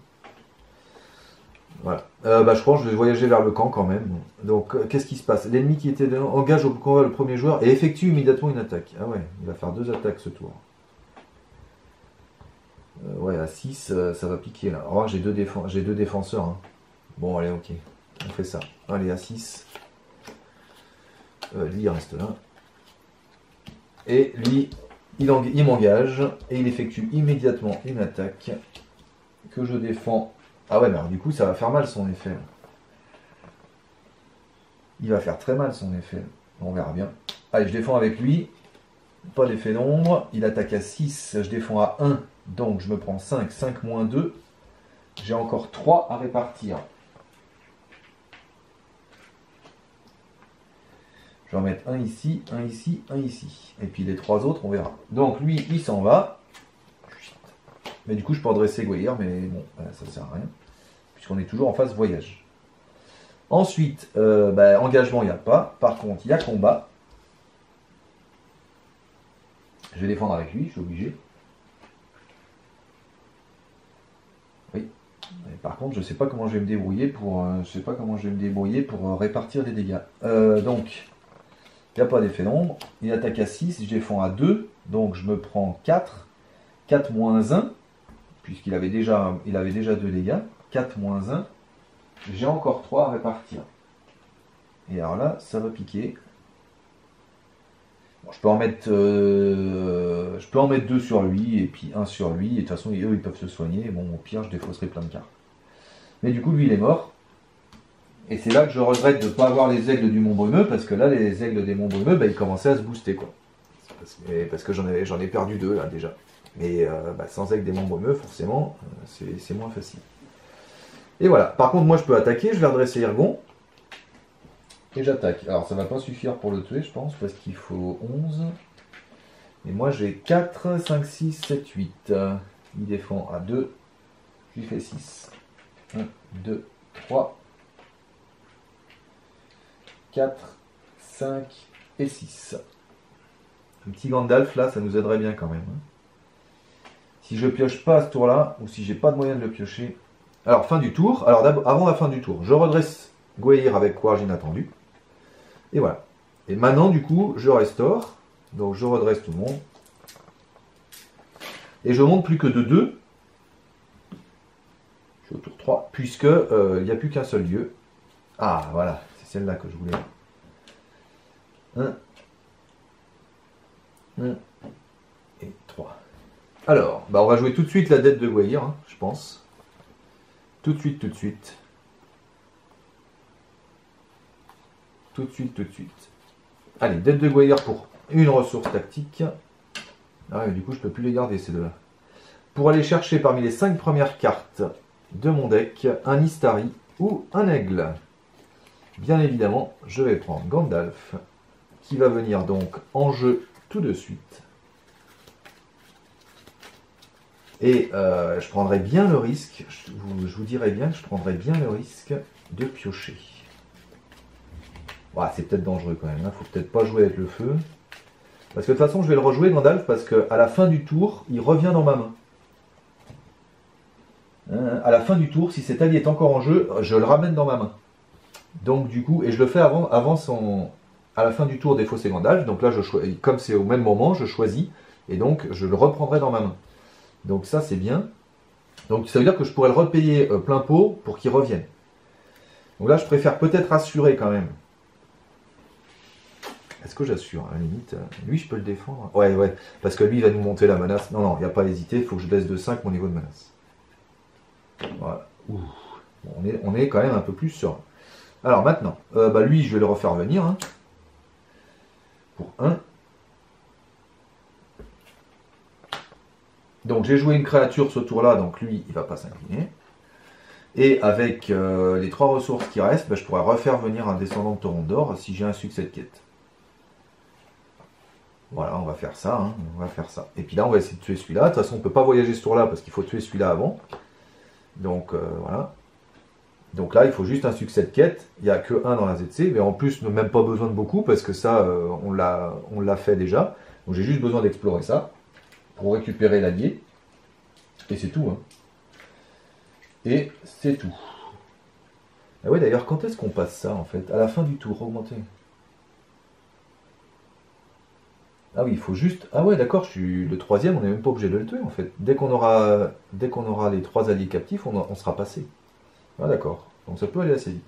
Voilà. Je pense que je vais voyager vers le camp quand même. Donc, qu'est-ce qui se passe? L'ennemi qui était dedans engage au combat le premier joueur et effectue immédiatement une attaque. Ah ouais, il va faire 2 attaques ce tour. Ouais, à 6, ça va piquer là. Alors, j'ai 2 défenseurs. Hein. Bon, allez, ok. On fait ça. Allez, à 6. Lui, il reste là. Et lui, il m'engage et il effectue immédiatement une attaque que je défends. Ah ouais, mais alors du coup, ça va faire mal son effet. Il va faire très mal son effet. On verra bien. Allez, je défends avec lui. Pas d'effet d'ombre. Il attaque à 6. Je défends à 1. Donc, je me prends 5. 5 moins 2. J'ai encore 3 à répartir. Je vais en mettre un ici, un ici, un ici. Et puis les 3 autres, on verra. Donc, lui, il s'en va. Mais du coup, je peux redresser Gwaihir, mais bon, ça ne sert à rien. Puisqu'on est toujours en phase voyage. Ensuite, engagement, il n'y a pas. Par contre, il y a combat. Je vais défendre avec lui, je suis obligé. Oui. Et par contre, je ne sais pas comment je vais me débrouiller pour, répartir les dégâts. Donc, il n'y a pas d'effet d'ombre. Il attaque à 6, je défends à 2. Donc, je me prends 4. 4 moins 1. Puisqu'il avait déjà 2 dégâts. 4 moins 1. J'ai encore 3 à répartir. Et alors là, ça va piquer. Bon, je peux en mettre 2 sur lui, et puis 1 sur lui. Et de toute façon, eux, ils peuvent se soigner. Bon, au pire, je défausserai plein de cartes. Mais du coup, lui, il est mort. Et c'est là que je regrette de ne pas avoir les aigles du Mont Brumeux, parce que là, les aigles des Monts Brumeux, ils commençaient à se booster, quoi. Parce que j'en ai perdu 2, là, déjà. Mais sans aigle des Monts Brumeux, forcément, c'est moins facile. Et voilà. Par contre, moi, je peux attaquer. Je vais redresser Irgon. Et j'attaque. Alors, ça ne va pas suffire pour le tuer, je pense, parce qu'il faut 11. Et moi, j'ai 4, 5, 6, 7, 8. Il défend à 2. Je lui fais 6. 1, 2, 3. 4, 5 et 6. Un petit Gandalf, là, ça nous aiderait bien quand même. Si je pioche pas à ce tour-là, ou si j'ai pas de moyen de le piocher... Alors, fin du tour. Alors, avant la fin du tour, je redresse Gwaihir avec courage inattendu. Et voilà. Et maintenant, du coup, je restaure. Donc, je redresse tout le monde. Et je monte plus que de 2. Je suis au tour 3. Puisque il n'y a plus qu'un seul lieu. Ah, voilà. C'est celle-là que je voulais. 1. 1. Et 3. Alors, on va jouer tout de suite la dette de Gwaihir, hein, je pense. Tout de suite, tout de suite. Tout de suite, tout de suite. Allez, dette de Gwaihir pour une ressource tactique. Ah ouais, du coup, je ne peux plus les garder, ces deux-là. Pour aller chercher parmi les 5 premières cartes de mon deck, un Istari ou un aigle. Bien évidemment, je vais prendre Gandalf. qui va venir donc en jeu tout de suite. Et je prendrai bien le risque, je vous dirais bien que je prendrai bien le risque de piocher. Ouais, c'est peut-être dangereux quand même, il ne faut peut-être pas jouer avec le feu. Parce que de toute façon, je vais le rejouer, Gandalf, parce qu'à la fin du tour, il revient dans ma main. À la fin du tour, si cet allié est encore en jeu, je le ramène dans ma main. Donc du coup, et je le fais avant son... à la fin du tour défausser Gandalf. Donc là, comme c'est au même moment, je choisis, et donc je le reprendrai dans ma main. Donc ça, c'est bien. Donc ça veut dire que je pourrais le repayer plein pot pour qu'il revienne. Donc là, je préfère peut-être assurer quand même. Est-ce que j'assure? À la limite, lui, je peux le défendre. Ouais, ouais, parce que lui, il va nous monter la menace. Non, non, il n'y a pas à hésiter, il faut que je baisse de 5 mon niveau de menace. Voilà. Ouh. Bon, on est quand même un peu plus serein. Alors maintenant, lui, je vais le refaire venir. Hein, pour 1. Donc j'ai joué une créature ce tour-là, donc lui, il ne va pas s'incliner. Et avec les 3 ressources qui restent, je pourrais refaire venir un descendant de Torondor si j'ai un succès de quête. Voilà, on va faire ça, hein, on va faire ça. Et puis là, on va essayer de tuer celui-là. De toute façon, on ne peut pas voyager ce tour-là parce qu'il faut tuer celui-là avant. Donc voilà. Donc là, il faut juste un succès de quête. Il n'y a que 1 dans la ZC, mais en plus, même pas besoin de beaucoup parce que ça, on l'a fait déjà. Donc j'ai juste besoin d'explorer ça pour récupérer l'allié. Et c'est tout. Hein. Et c'est tout. Ah ouais, d'ailleurs, quand est-ce qu'on passe ça en fait? À la fin du tour, augmenter. Ah oui, il faut juste... Ah ouais, d'accord, je suis le 3e, on n'est même pas obligé de le tuer en fait. Dès qu'on aura les 3 alliés captifs, on sera passé. Ah d'accord, donc ça peut aller assez vite.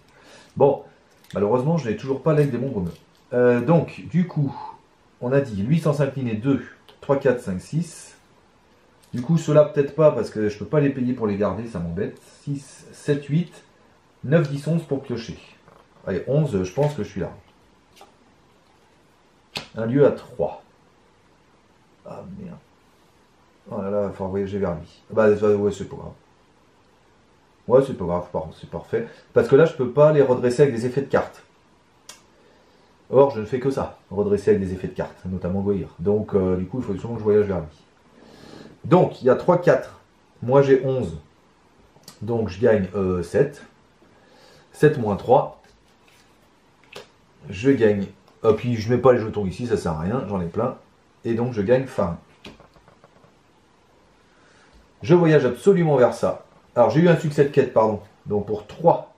Bon, malheureusement, je n'ai toujours pas l'aigle des démons brumeux. Donc, du coup, on a dit, lui sans s'incliner 2, 3, 4, 5, 6. Du coup, ceux-là peut-être pas, parce que je peux pas les payer pour les garder, ça m'embête. 6, 7, 8, 9, 10, 11 pour piocher. Allez, 11, je pense que je suis là. Un lieu à 3. Ah merde. Oh là là, il va falloir voyager vers lui. Bah ouais, c'est pas grave. Ouais, c'est pas grave, c'est parfait. Parce que là, je peux pas les redresser avec des effets de cartes. Or, je ne fais que ça, redresser avec des effets de cartes, notamment Goïr. Donc, du coup, il faut sûrement que je voyage vers lui. Donc, il y a 3, 4. Moi, j'ai 11. Donc, je gagne 7. 7 moins 3. Je gagne... Ah, puis, je mets pas les jetons ici, ça sert à rien, j'en ai plein. Et donc, je gagne fin. Je voyage absolument vers ça. Alors, j'ai eu un succès de quête, pardon. Donc, pour 3,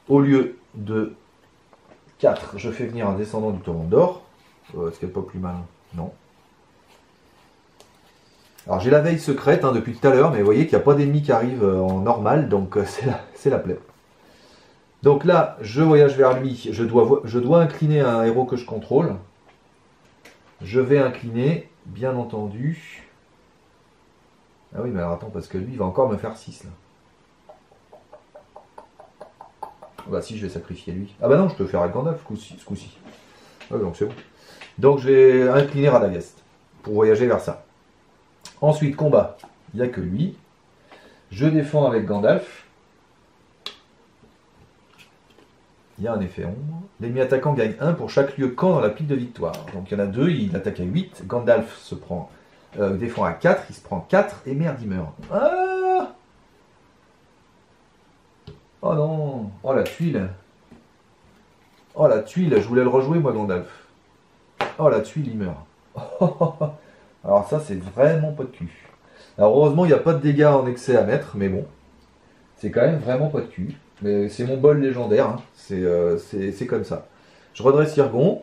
au lieu de 4, je fais venir un descendant du torrent d'or. Est-ce qu'il n'y a pas plus mal? Non. Alors, j'ai la veille secrète hein, depuis tout à l'heure, mais vous voyez qu'il n'y a pas d'ennemis qui arrivent en normal, donc c'est la plaie. Donc là, je voyage vers lui. Je dois incliner un héros que je contrôle. Je vais incliner, bien entendu... Ah oui, mais alors attends, parce que lui, il va encore me faire 6, là. Bah si, je vais sacrifier lui. Ah bah non, je peux faire avec Gandalf ce coup-ci. Ah donc c'est bon. Donc je vais incliner Radagast pour voyager vers ça. Ensuite, combat. Il n'y a que lui. Je défends avec Gandalf. Il y a un effet ombre. L'ennemi attaquant gagne 1 pour chaque lieu camp dans la pile de victoire. Donc il y en a 2, il attaque à 8. Gandalf se prend... défend à 4, il se prend 4 et merde, il meurt. Ah oh non. Oh la tuile. Oh la tuile, je voulais le rejouer moi Gandalf. Oh la tuile, il meurt. Alors ça c'est vraiment pas de cul. Alors heureusement il n'y a pas de dégâts en excès à mettre, mais bon. C'est quand même vraiment pas de cul. Mais c'est mon bol légendaire, hein. C'est comme ça. Je redresse Irgon.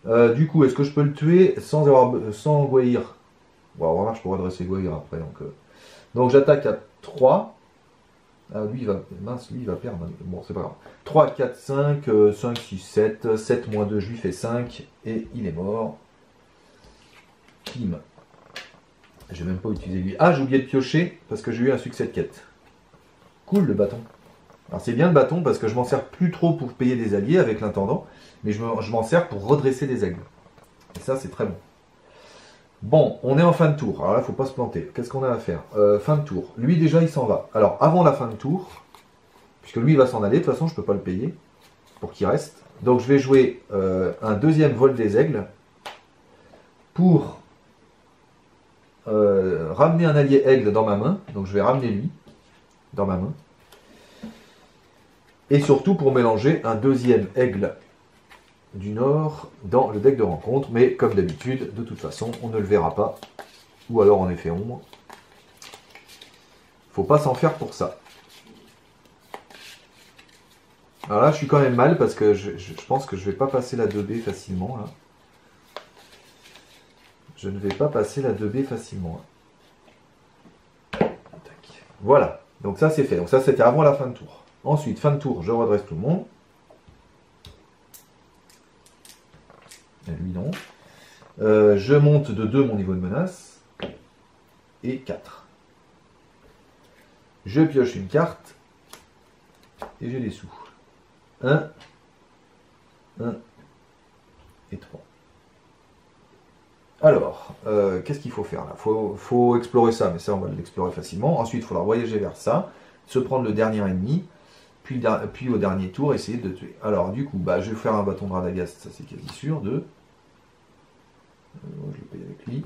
Du coup, est-ce que je peux le tuer sans Goïr? Bon, on va voir, je pourrais redresser Goïr après. Donc j'attaque à 3. Ah, lui, il va... Mince, lui, il va perdre. Bon, c'est pas grave. 3, 4, 5, 5, 6, 7. 7 moins 2, je lui fais 5. Et il est mort. Kim. Je vais même pas utiliser lui. Ah, j'ai oublié de piocher parce que j'ai eu un succès de quête. Cool, le bâton. Alors, c'est bien le bâton parce que je m'en sers plus trop pour payer des alliés avec l'intendant. Mais je m'en sers pour redresser des aigles. Et ça, c'est très bon. Bon, on est en fin de tour. Alors là, il ne faut pas se planter. Qu'est-ce qu'on a à faire? Fin de tour. Lui, déjà, il s'en va. Alors, avant la fin de tour, puisque lui, il va s'en aller, de toute façon, je ne peux pas le payer pour qu'il reste. Donc je vais jouer un deuxième vol des aigles pour ramener un allié aigle dans ma main. Donc je vais ramener lui dans ma main. Et surtout pour mélanger un deuxième aigle du Nord dans le deck de rencontre. Mais comme d'habitude, de toute façon, on ne le verra pas. Ou alors en effet ombre. Faut pas s'en faire pour ça. Alors là, je suis quand même mal parce que je pense que je vais pas passer la 2B facilement. Là. Je ne vais pas passer la 2B facilement. Là. Voilà. Donc ça, c'est fait. Donc ça, c'était avant la fin de tour. Ensuite, fin de tour, je redresse tout le monde. Et lui, non. Je monte de 2 mon niveau de menace. Et 4. Je pioche une carte. Et j'ai les sous. 1, 1 et 3. Alors, qu'est-ce qu'il faut faire là? Faut explorer ça, mais ça, on va l'explorer facilement. Ensuite, il faudra voyager vers ça, se prendre le dernier ennemi, puis au dernier tour, essayer de tuer. Alors, du coup, bah, je vais faire un bâton de Radagast, ça c'est quasi sûr. 2. Je le paye avec lui.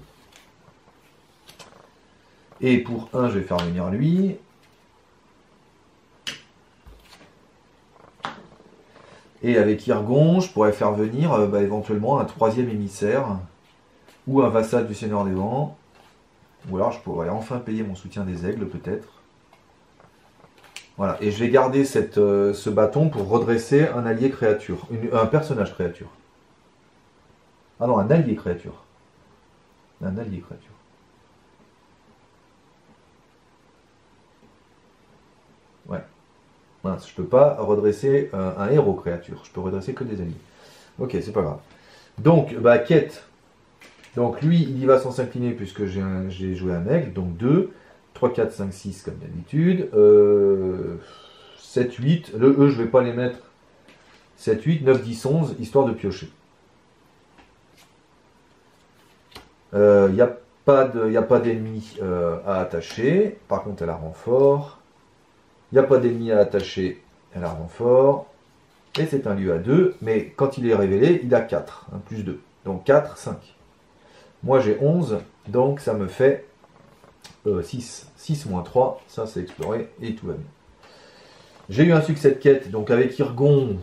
Et pour 1, je vais faire venir lui. Et avec Irgon, je pourrais faire venir éventuellement un 3e émissaire ou un vassal du Seigneur des Vents. Ou alors je pourrais enfin payer mon soutien des aigles peut-être. Voilà, et je vais garder ce bâton pour redresser un allié créature, un personnage créature. Ah non, un allié créature. Un allié créature. Ouais. Mince, je peux pas redresser un héros créature. Je peux redresser que des alliés. Ok, c'est pas grave. Donc, bah, quête. Donc lui, il y va sans s'incliner puisque j'ai joué un aigle. Donc 2, 3, 4, 5, 6 comme d'habitude. 7, 8. Le E, je vais pas les mettre. 7, 8, 9, 10, 11, histoire de piocher. Il n'y a pas d'ennemi à attacher. Par contre, elle a renfort. Il n'y a pas d'ennemi à attacher. Elle a renfort. Et c'est un lieu à 2. Mais quand il est révélé, il a 4. Hein, plus 2. Donc 4, 5. Moi j'ai 11. Donc ça me fait 6. 6 moins 3. Ça c'est exploré. Et tout va bien. J'ai eu un succès de quête. Donc avec Irgon.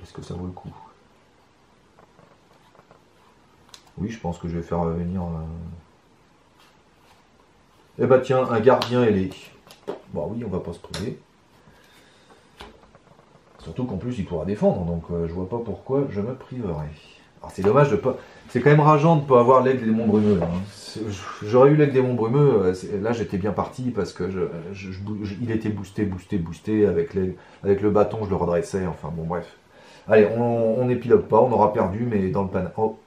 Est-ce que ça vaut le coup? Oui, je pense que je vais faire venir... Eh bah tiens, un gardien ailé. Bon oui, on va pas se priver. Surtout qu'en plus il pourra défendre, donc je vois pas pourquoi je me priverais. Alors c'est dommage de pas... C'est quand même rageant de ne pas avoir l'aigle des démons brumeux. Hein. J'aurais eu l'aigle des démons brumeux, là j'étais bien parti parce que il était boosté, avec le bâton je le redressais, enfin bon bref. Allez, on n'épilogue pas, on aura perdu, mais dans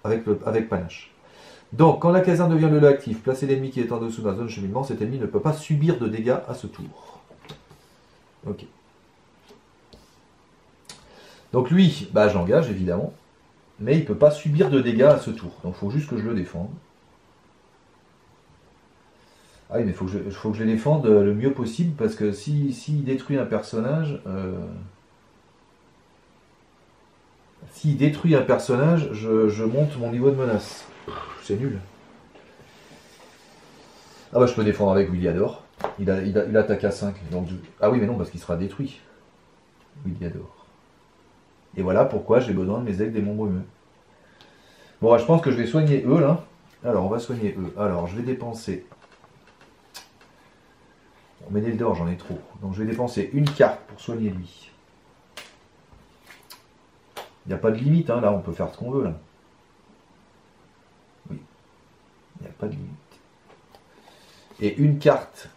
avec panache. Donc, quand la caserne devient le lieu actif, placez l'ennemi qui est en dessous de la zone de cheminement, cet ennemi ne peut pas subir de dégâts à ce tour. Ok. Donc lui, bah, je l'engage évidemment, mais il ne peut pas subir de dégâts à ce tour. Donc il faut juste que je le défende. Ah oui, mais il faut que je le défende le mieux possible, parce que s'il détruit un personnage... S'il détruit un personnage, je monte mon niveau de menace. C'est nul. Ah bah je peux défendre avec Williador. Il attaque à 5. Donc ah oui mais non parce qu'il sera détruit. Williador. Et voilà pourquoi j'ai besoin de mes aigles démons brumeux. Bon bah, je pense que je vais soigner eux là. Alors on va soigner eux. Alors je vais dépenser. Bon, mais d'or j'en ai trop. Donc je vais dépenser une carte pour soigner lui. Il n'y a pas de limite hein, là, on peut faire ce qu'on veut là. Oui. Il n'y a pas de limite. Et une carte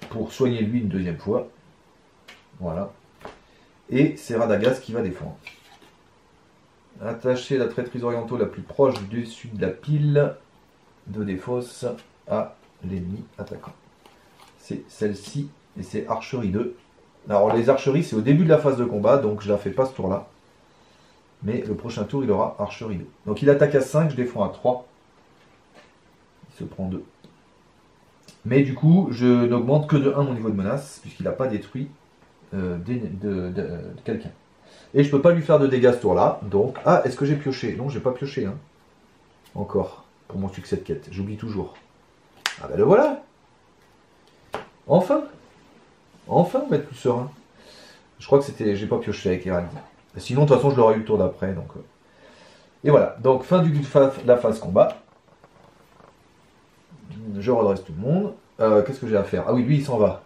pour soigner lui une deuxième fois. Voilà. Et c'est Radagast qui va défendre. Attachez la traîtrise orientale la plus proche du dessus de la pile de défausse à l'ennemi attaquant. C'est celle-ci et c'est archerie 2. Alors les archeries c'est au début de la phase de combat, donc je la fais pas ce tour-là. Mais le prochain tour il aura archerie 2. Donc il attaque à 5, je défends à 3. Il se prend 2. Mais du coup, je n'augmente que de 1 mon niveau de menace, puisqu'il n'a pas détruit de quelqu'un. Et je peux pas lui faire de dégâts ce tour-là. Donc, ah, est-ce que j'ai pioché? Non, j'ai pas pioché. Hein. Encore, pour mon succès de quête. J'oublie toujours. Ah ben le voilà. Enfin. Enfin, on va être plus serein. Je crois que c'était, j'ai pas pioché avec Hérald. Sinon, de toute façon, je l'aurais eu le tour d'après. Donc, et voilà. Donc, fin de la phase combat. Je redresse tout le monde. Qu'est-ce que j'ai à faire? Ah oui, lui, il s'en va.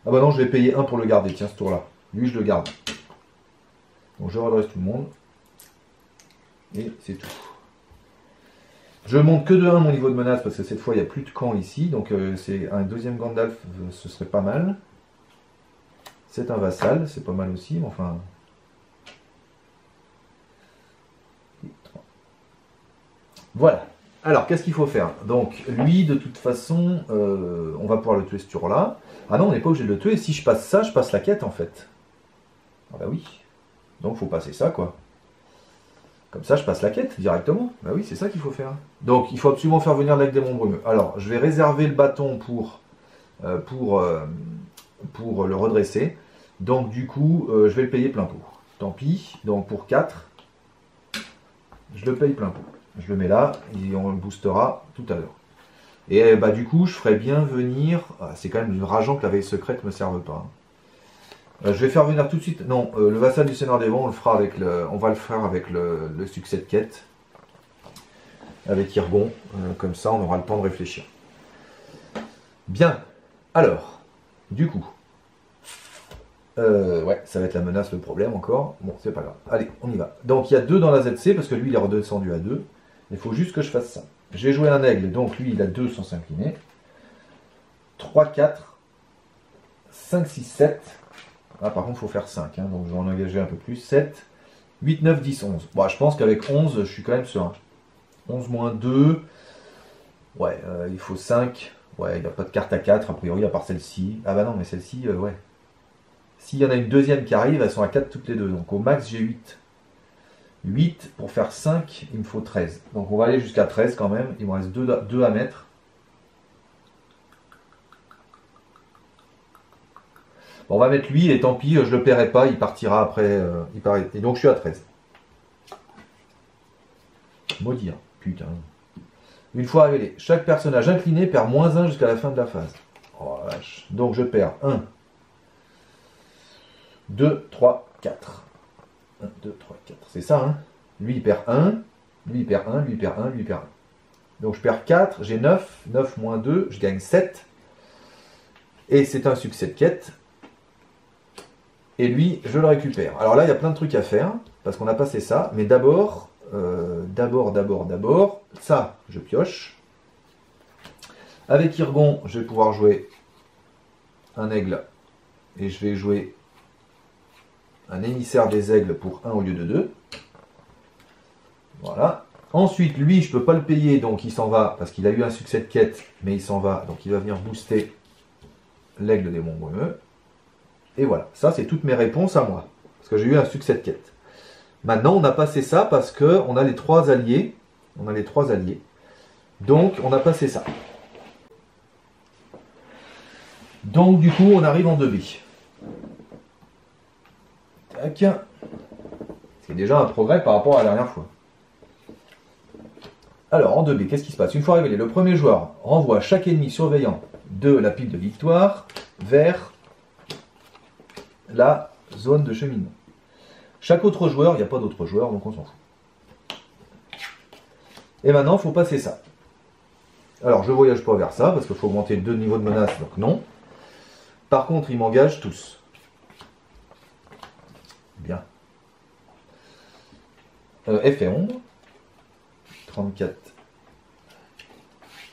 Ah bah non, je vais payer un pour le garder. Tiens, ce tour-là. Lui, je le garde. Donc, je redresse tout le monde. Et c'est tout. Je monte que de 1 mon niveau de menace parce que cette fois il n'y a plus de camp ici. Donc c'est un deuxième Gandalf, ce serait pas mal. C'est un vassal, c'est pas mal aussi, mais enfin. Voilà. Alors qu'est-ce qu'il faut faire? Donc lui de toute façon, on va pouvoir le tuer ce tour-là. Ah non, on n'est pas obligé de le tuer. Si je passe ça, je passe la quête en fait. Ah bah oui. Donc faut passer ça quoi. Comme ça, je passe la quête directement. Bah oui, c'est ça qu'il faut faire. Donc, il faut absolument faire venir l'aigle démon brumeux. Alors, je vais réserver le bâton pour le redresser. Donc, du coup, je vais le payer plein pot. Tant pis. Donc, pour 4, je le paye plein pot. Je le mets là et on le boostera tout à l'heure. Et bah, du coup, je ferai bien venir... Ah, c'est quand même rageant que la veille secrète ne me serve pas. Je vais faire venir tout de suite. Non, le vassal du Seigneur des Vents, on va le faire avec le succès de quête. Avec Irgon. Comme ça, on aura le temps de réfléchir. Bien. Alors, du coup. Ouais, ça va être la menace, le problème encore. Bon, c'est pas grave. Allez, on y va. Donc, il y a 2 dans la ZC, parce que lui, il est redescendu à 2. Il faut juste que je fasse ça. J'ai joué un aigle, donc lui, il a 2 sans s'incliner. 3, 4, 5, 6, 7. Ah, par contre, il faut faire 5, hein, donc je vais en engager un peu plus. 7, 8, 9, 10, 11. Bon, je pense qu'avec 11, je suis quand même serein. 11 moins 2. Ouais, il faut 5. Ouais, il n'y a pas de carte à 4, a priori, à part celle-ci. Ah bah non, mais celle-ci, ouais. S'il y en a une deuxième qui arrive, elles sont à 4 toutes les deux. Donc au max, j'ai 8. 8, pour faire 5, il me faut 13. Donc on va aller jusqu'à 13 quand même. Il me reste 2 à mettre. Bon, on va mettre lui, et tant pis, je le paierai pas, il partira après. Et donc je suis à 13. Maudit, hein. Putain. Une fois révélé, chaque personnage incliné perd -1 jusqu'à la fin de la phase. Oh la vache. Donc je perds 1, 2, 3, 4. 1, 2, 3, 4. C'est ça, hein. Lui il perd 1, lui il perd 1, lui il perd 1, lui il perd 1. Donc je perds 4, j'ai 9, 9 moins 2, je gagne 7. Et c'est un succès de quête. Et lui, je le récupère. Alors là, il y a plein de trucs à faire, parce qu'on a passé ça. Mais d'abord, ça, je pioche. Avec Irgon, je vais pouvoir jouer un aigle. Et je vais jouer un émissaire des aigles pour 1 au lieu de 2. Voilà. Ensuite, lui, je ne peux pas le payer, donc il s'en va, parce qu'il a eu un succès de quête, mais il s'en va, donc il va venir booster l'aigle démon brumeux. Et voilà, ça c'est toutes mes réponses à moi, parce que j'ai eu un succès de quête. Maintenant, on a passé ça parce qu'on a les 3 alliés. On a les 3 alliés. Donc, on a passé ça. Donc, du coup, on arrive en 2B. Tac. C'est déjà un progrès par rapport à la dernière fois. Alors, en 2B, qu'est-ce qui se passe? Une fois révélé, le premier joueur renvoie chaque ennemi surveillant de la pile de victoire vers la zone de cheminement. Chaque autre joueur, il n'y a pas d'autres joueurs, donc on s'en fout. Et maintenant, il faut passer ça. Alors, je ne voyage pas vers ça, parce qu'il faut augmenter 2 niveaux de menace, donc non. Par contre, ils m'engagent tous. Bien. Effet ombre. 34.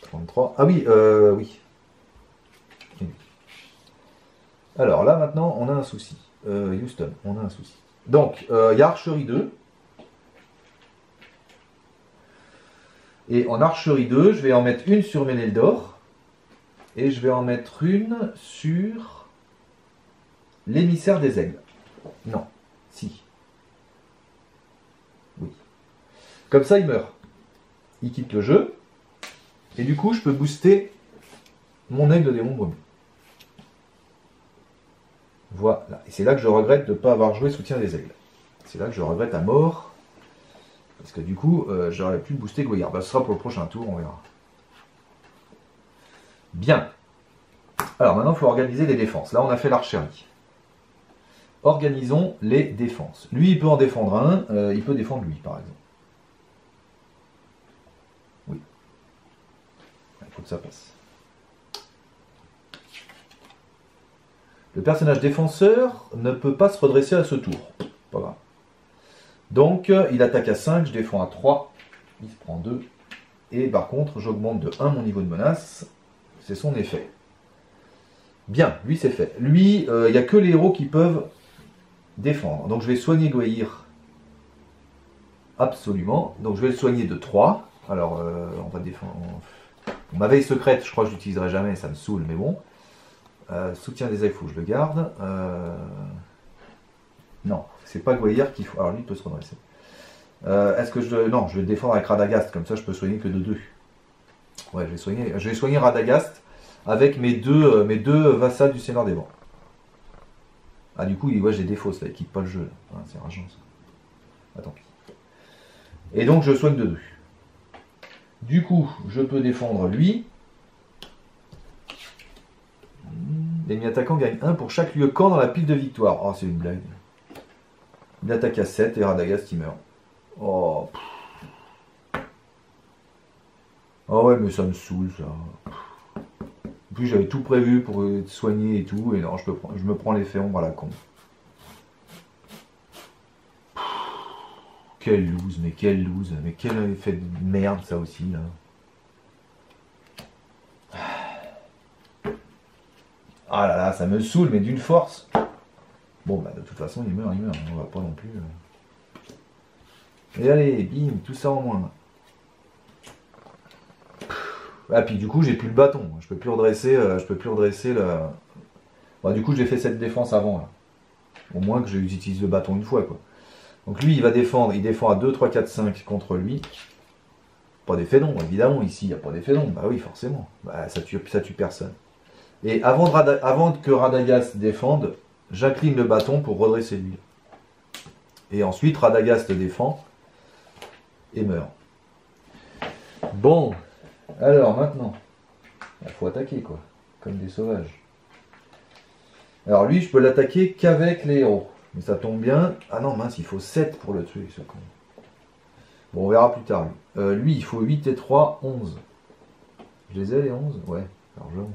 33. Ah oui, oui. Alors là, maintenant, on a un souci. Houston, on a un souci. Donc, il y a archerie 2. Et en archerie 2, je vais en mettre une sur Méneldor. Et je vais en mettre une sur l'émissaire des aigles. Non, si. Oui. Comme ça, il meurt. Il quitte le jeu. Et du coup, je peux booster mon aigle démon brumeux. Voilà. Et c'est là que je regrette de ne pas avoir joué soutien des aigles. C'est là que je regrette à mort. Parce que du coup, j'aurais pu booster Goyard. Bah, ce sera pour le prochain tour, on verra. Bien. Alors maintenant, il faut organiser les défenses. Là, on a fait l'archerie. Organisons les défenses. Lui, il peut en défendre un. Il peut défendre lui, par exemple. Oui. Il faut que ça passe. Le personnage défenseur ne peut pas se redresser à ce tour. Pas grave. Donc, il attaque à 5, je défends à 3. Il se prend 2. Et par contre, j'augmente de 1 mon niveau de menace. C'est son effet. Bien, lui c'est fait. Lui, il n'y a que les héros qui peuvent défendre. Donc je vais soigner Gwaihir. Absolument. Donc je vais le soigner de 3. Alors, on va défendre... Ma veille secrète, je crois que je l'utiliserai jamais, ça me saoule, mais bon. Soutien des elfes, il faut que je le garde. Non, c'est pas Gwaihir qu'il faut... Alors lui, il peut se redresser. Est-ce que je... Non, je vais le défendre avec Radagast, comme ça je peux soigner que de 2. Ouais, je vais soigner Radagast avec mes deux vassals du Seigneur des Vents. Ah, du coup, ouais, j'ai des fausses là, il quitte pas le jeu. Ah, c'est rageant ça. Ah, tant pis. Et donc, je soigne de 2. Du coup, je peux défendre lui. L'ennemi attaquant gagne 1 pour chaque lieu camp dans la pile de victoire. Oh, c'est une blague. Il attaque à 7 et Radagast il meurt. Oh. Oh ouais, mais ça me saoule ça. En plus, j'avais tout prévu pour être soigné et tout, et non, je me prends l'effet ombre à la con. Quelle loose, mais quel effet de merde ça aussi là. Ah là là, ça me saoule, mais d'une force. Bon, bah de toute façon, il meurt, on va pas non plus. Et allez, bim, tout ça en moins. Ah, puis du coup, j'ai plus le bâton. Je peux plus redresser le... Bon, du coup, j'ai fait cette défense avant, là. Au moins que j'utilise le bâton une fois, quoi. Donc lui, il va défendre. Il défend à 2, 3, 4, 5 contre lui. Pas d'effet d'ombre, évidemment. Ici, il n'y a pas d'effet d'ombre. Bah oui, forcément. Bah, ça tue personne. Et avant que Radagast défende, j'incline le bâton pour redresser lui. Et ensuite, Radagast défend et meurt. Bon. Alors maintenant, il faut attaquer quoi, comme des sauvages. Alors lui, je peux l'attaquer qu'avec les héros. Mais ça tombe bien. Ah non, mince, il faut 7 pour le tuer, ce con. Bon, on verra plus tard. Lui, il faut 8 et 3, 11. Je les ai les 11? Ouais, largement.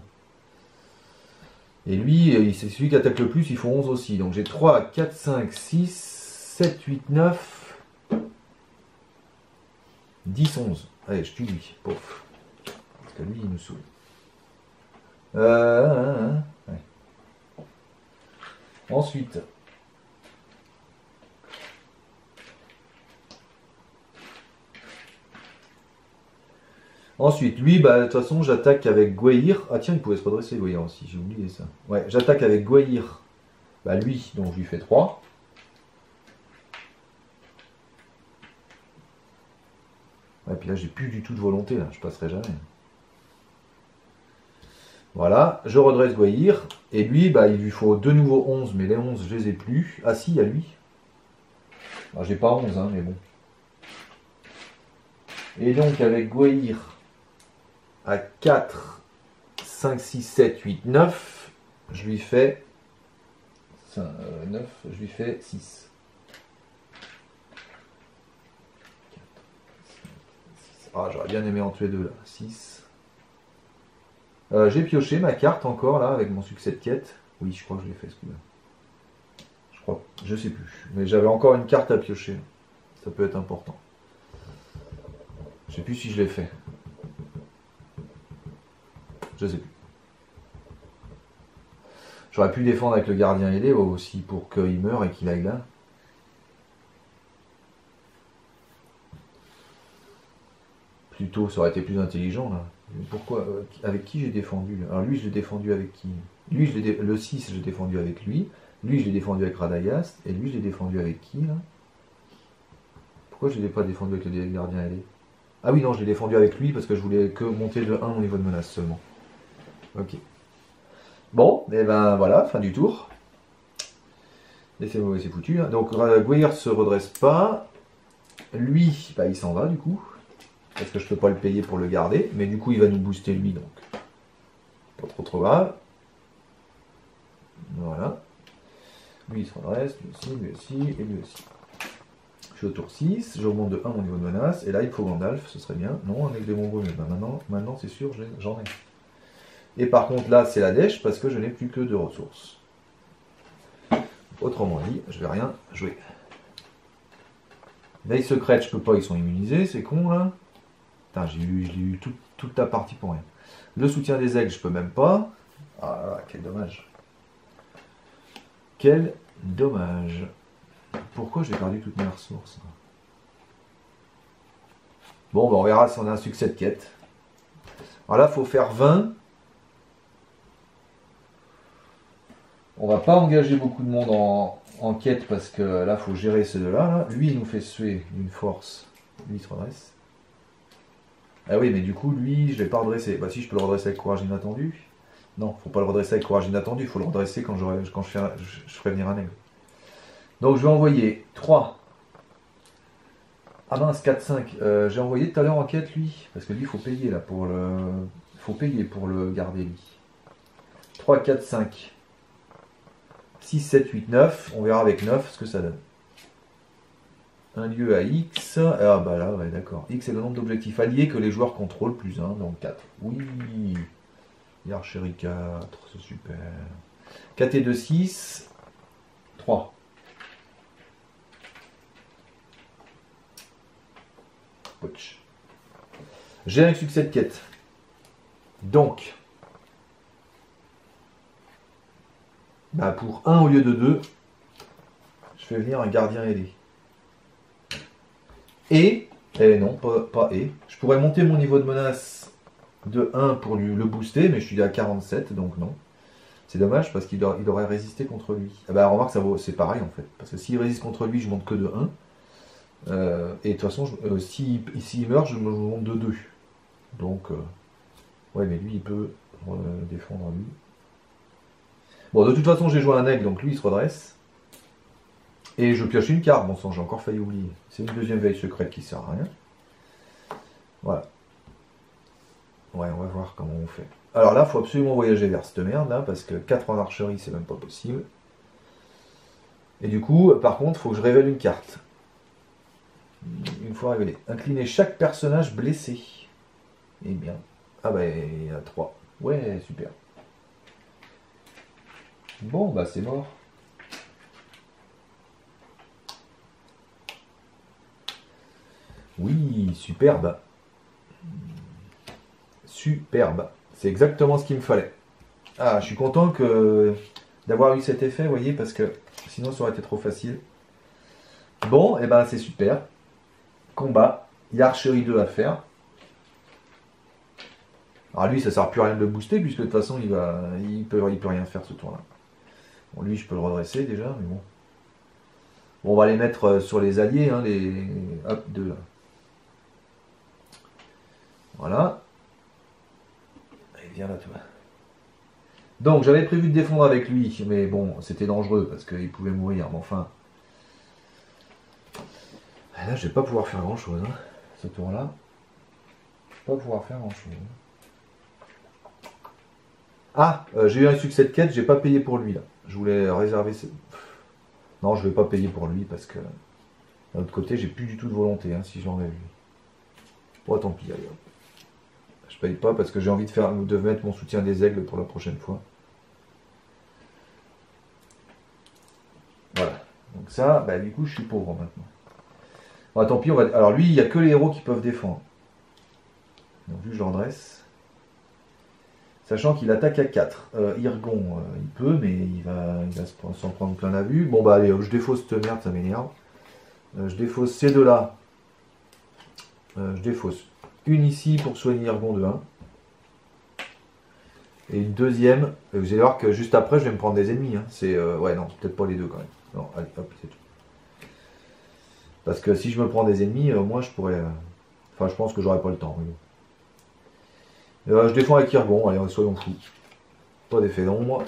Et lui, c'est celui qui attaque le plus, il faut 11 aussi. Donc j'ai 3, 4, 5, 6, 7, 8, 9, 10, 11. Allez, je tue lui, pauvre. Parce que lui, il nous saoule. Ouais. Ensuite. Ensuite, lui, bah, de toute façon, j'attaque avec Gwaihir. Ah tiens, il pouvait se redresser, Gwaihir aussi, j'ai oublié ça. Ouais, j'attaque avec Gwaihir. Bah lui, donc je lui fais 3. Ouais, puis là, j'ai plus du tout de volonté, là, je passerai jamais. Voilà, je redresse Gwaihir. Et lui, bah, il lui faut 2 nouveaux 11, mais les 11, je les ai plus. Ah si, il y a lui. Alors, j'ai pas 11, hein, mais bon. Et donc, avec Gwaihir à 4, 5, 6, 7, 8, 9, je lui fais 9, je lui fais 6. 4, 5, 6. Ah, j'aurais bien aimé en tuer 2 là. 6. J'ai pioché ma carte encore là avec mon succès de quête. Oui, je crois que je l'ai fait ce coup-là. Je crois, je sais plus. Mais j'avais encore une carte à piocher. Ça peut être important. Je sais plus si je l'ai fait. Je sais plus. J'aurais pu défendre avec le gardien ailé aussi pour qu'il meure et qu'il aille là. Plutôt, ça aurait été plus intelligent là. Pourquoi avec qui j'ai défendu là? Alors lui, je l'ai défendu avec qui? Lui, le 6, je l'ai défendu avec lui. Lui, je l'ai défendu avec Radagast. Et lui, je l'ai défendu avec qui là? Pourquoi je ne l'ai pas défendu avec le gardien ailé? Ah oui, non, je l'ai défendu avec lui parce que je voulais que monter de 1 au niveau de menace seulement. Ok. Bon, et ben voilà, fin du tour. Et c'est foutu. Hein. Donc Guire se redresse pas. Lui, bah, il s'en va du coup. Parce que je peux pas le payer pour le garder. Mais du coup, il va nous booster lui, donc. Pas trop grave. Voilà. Lui, il se redresse. Lui aussi, et lui aussi. Je suis au tour 6. J'augmente de 1 mon niveau de menace. Et là, il faut Gandalf, ce serait bien. Non, avec des bombes mais bah, maintenant c'est sûr, j'en ai. Et par contre, là, c'est la dèche parce que je n'ai plus que 2 ressources. Autrement dit, je vais rien jouer. Veille secrète, je peux pas, ils sont immunisés, c'est con là. Putain, j'ai eu toute la partie pour rien. Le soutien des aigles, je peux même pas. Ah, quel dommage. Quel dommage. Pourquoi j'ai perdu toutes mes ressources? Bon, bah, on verra si on a un succès de quête. Alors là, il faut faire 20. On va pas engager beaucoup de monde en quête parce que là, il faut gérer ces deux-là. Là. Lui, il nous fait suer d'une force. Lui, il se redresse. Ah oui, mais du coup, lui, je vais pas redresser. Bah si, je peux le redresser avec courage inattendu. Non, faut pas le redresser avec courage inattendu. Il faut le redresser quand je ferai venir un aigle. Donc, je vais envoyer 3. Ah mince, 4, 5. J'ai envoyé tout à l'heure en quête, lui. Parce que lui, il faut payer, là, pour le... Il faut payer pour le garder, lui. 3, 4, 5. 6, 7, 8, 9. On verra avec 9 ce que ça donne. Un lieu à X. Ah bah là, ouais, d'accord. X est le nombre d'objectifs alliés que les joueurs contrôlent, plus 1, donc 4. Oui. Archerie 4, c'est super. 4 et 2, 6. 3. Poch. J'ai un succès de quête. Donc. Bah pour 1 au lieu de 2, je fais venir un gardien ailé. Et, non, pas et. Je pourrais monter mon niveau de menace de 1 pour le booster, mais je suis à 47, donc non. C'est dommage parce qu'il aurait résisté contre lui. Ah bah remarque, c'est pareil en fait. Parce que s'il résiste contre lui, je monte que de 1. Et de toute façon, s'il meurt, je monte de 2. Donc, ouais, mais lui, il peut défendre lui. Bon, de toute façon, j'ai joué un aigle, donc lui, il se redresse. Et je pioche une carte. Bon sang, j'ai encore failli oublier. C'est une deuxième veille secrète qui sert à rien. Voilà. Ouais, on va voir comment on fait. Alors là, il faut absolument voyager vers cette merde là, parce que 4 en archerie, c'est même pas possible. Et du coup, par contre, il faut que je révèle une carte. Une fois révélée. Incliner chaque personnage blessé. Eh bien. Ah bah, il y en a 3. Ouais, super. Bon, bah c'est mort. Oui, superbe. Superbe. C'est exactement ce qu'il me fallait. Ah, je suis content d'avoir eu cet effet, vous voyez, parce que sinon ça aurait été trop facile. Bon, et ben c'est super. Combat. Il y a archerie 2 à faire. Alors lui, ça sert plus à rien de le booster, puisque de toute façon, il peut rien faire ce tour-là. Bon, lui, je peux le redresser déjà, mais bon. Bon, on va les mettre sur les alliés, hein, les... Hop, 2 là. Voilà. Allez, viens là, toi. Donc, j'avais prévu de défendre avec lui, mais bon, c'était dangereux, parce qu'il pouvait mourir, mais enfin... Là, je vais pas pouvoir faire grand-chose, hein, ce tour-là. Je vais pas pouvoir faire grand-chose. Ah, j'ai eu un succès de quête, j'ai pas payé pour lui, là. Je voulais réserver... Non, je vais pas payer pour lui, parce que... D'un autre côté, j'ai plus du tout de volonté, hein, si j'enlève lui. Bon, tant pis, allez. Je paye pas, parce que j'ai envie de mettre mon soutien des aigles pour la prochaine fois. Voilà. Donc ça, bah, du coup, je suis pauvre maintenant. Bon, tant pis, on va... Alors lui, il n'y a que les héros qui peuvent défendre. Donc vu que je le redresse. Sachant qu'il attaque à 4. Irgon, il peut, mais il va s'en prendre plein la vue. Bon bah allez, je défausse cette merde, ça m'énerve. Je défausse ces deux-là. Je défausse une ici pour soigner Irgon de 1. Et une deuxième. Vous allez voir que juste après, je vais me prendre des ennemis. Hein. C'est ouais, non, peut-être pas les deux quand même. Non, allez, hop, c'est tout. Parce que si je me prends des ennemis, moi je pourrais... Enfin, je pense que j'aurai pas le temps. Je défends avec Irgon, allez, soyons fous. Pas d'effet d'ombre.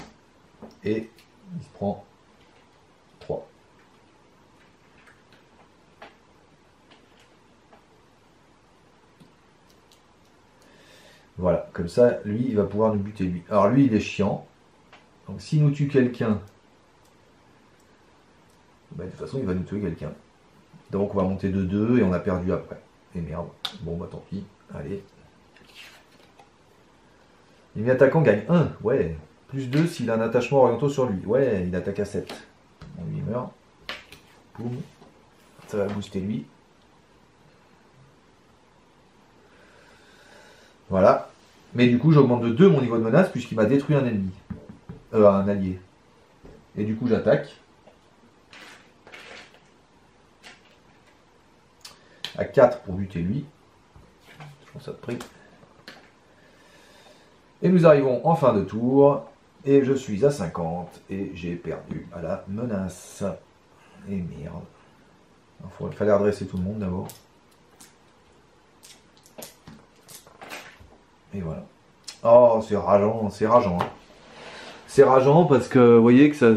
Et il se prend 3. Voilà, comme ça, lui, il va pouvoir nous buter lui. Alors lui, il est chiant. Donc s'il nous tue quelqu'un, ben, de toute façon, il va nous tuer quelqu'un. Donc on va monter de 2 et on a perdu après. Et merde. Bon, bah tant pis. Allez. L'ennemi attaquant gagne 1. Ouais. Plus 2 s'il a un attachement oriental sur lui. Ouais, il attaque à 7. Bon, lui, il meurt. Boum. Ça va booster lui. Voilà. Mais du coup, j'augmente de 2 mon niveau de menace puisqu'il m'a détruit un ennemi. Un allié. Et du coup, j'attaque. À 4 pour buter lui. Je pense ça de prix. Et nous arrivons en fin de tour. Et je suis à 50. Et j'ai perdu à la menace. Et merde. Il fallait redresser tout le monde d'abord. Et voilà. Oh, c'est rageant, c'est rageant. Hein. C'est rageant parce que vous voyez que ça.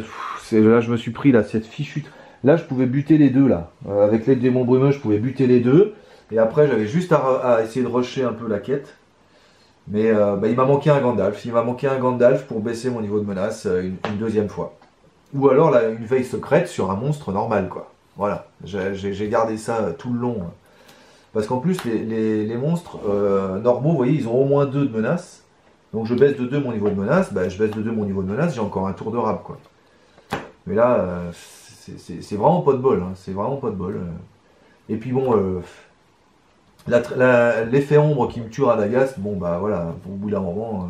Là, je me suis pris là, cette fichue. Là, je pouvais buter les deux là. Avec l'aide des démons brumeux, je pouvais buter les deux. Et après, j'avais juste à essayer de rusher un peu la quête. Mais bah, il m'a manqué un Gandalf. Il m'a manqué un Gandalf pour baisser mon niveau de menace une deuxième fois. Ou alors là, une veille secrète sur un monstre normal, quoi. Voilà. J'ai gardé ça tout le long. Parce qu'en plus, les monstres normaux, vous voyez, ils ont au moins 2 de menace. Donc je baisse de 2 mon niveau de menace. Bah, je baisse de 2 mon niveau de menace, j'ai encore un tour de rab, quoi. Mais là, c'est vraiment pas de bol. Hein. C'est vraiment pas de bol. Et puis bon, l'effet ombre qui me tue Radagast, bon bah voilà, au bout d'un moment.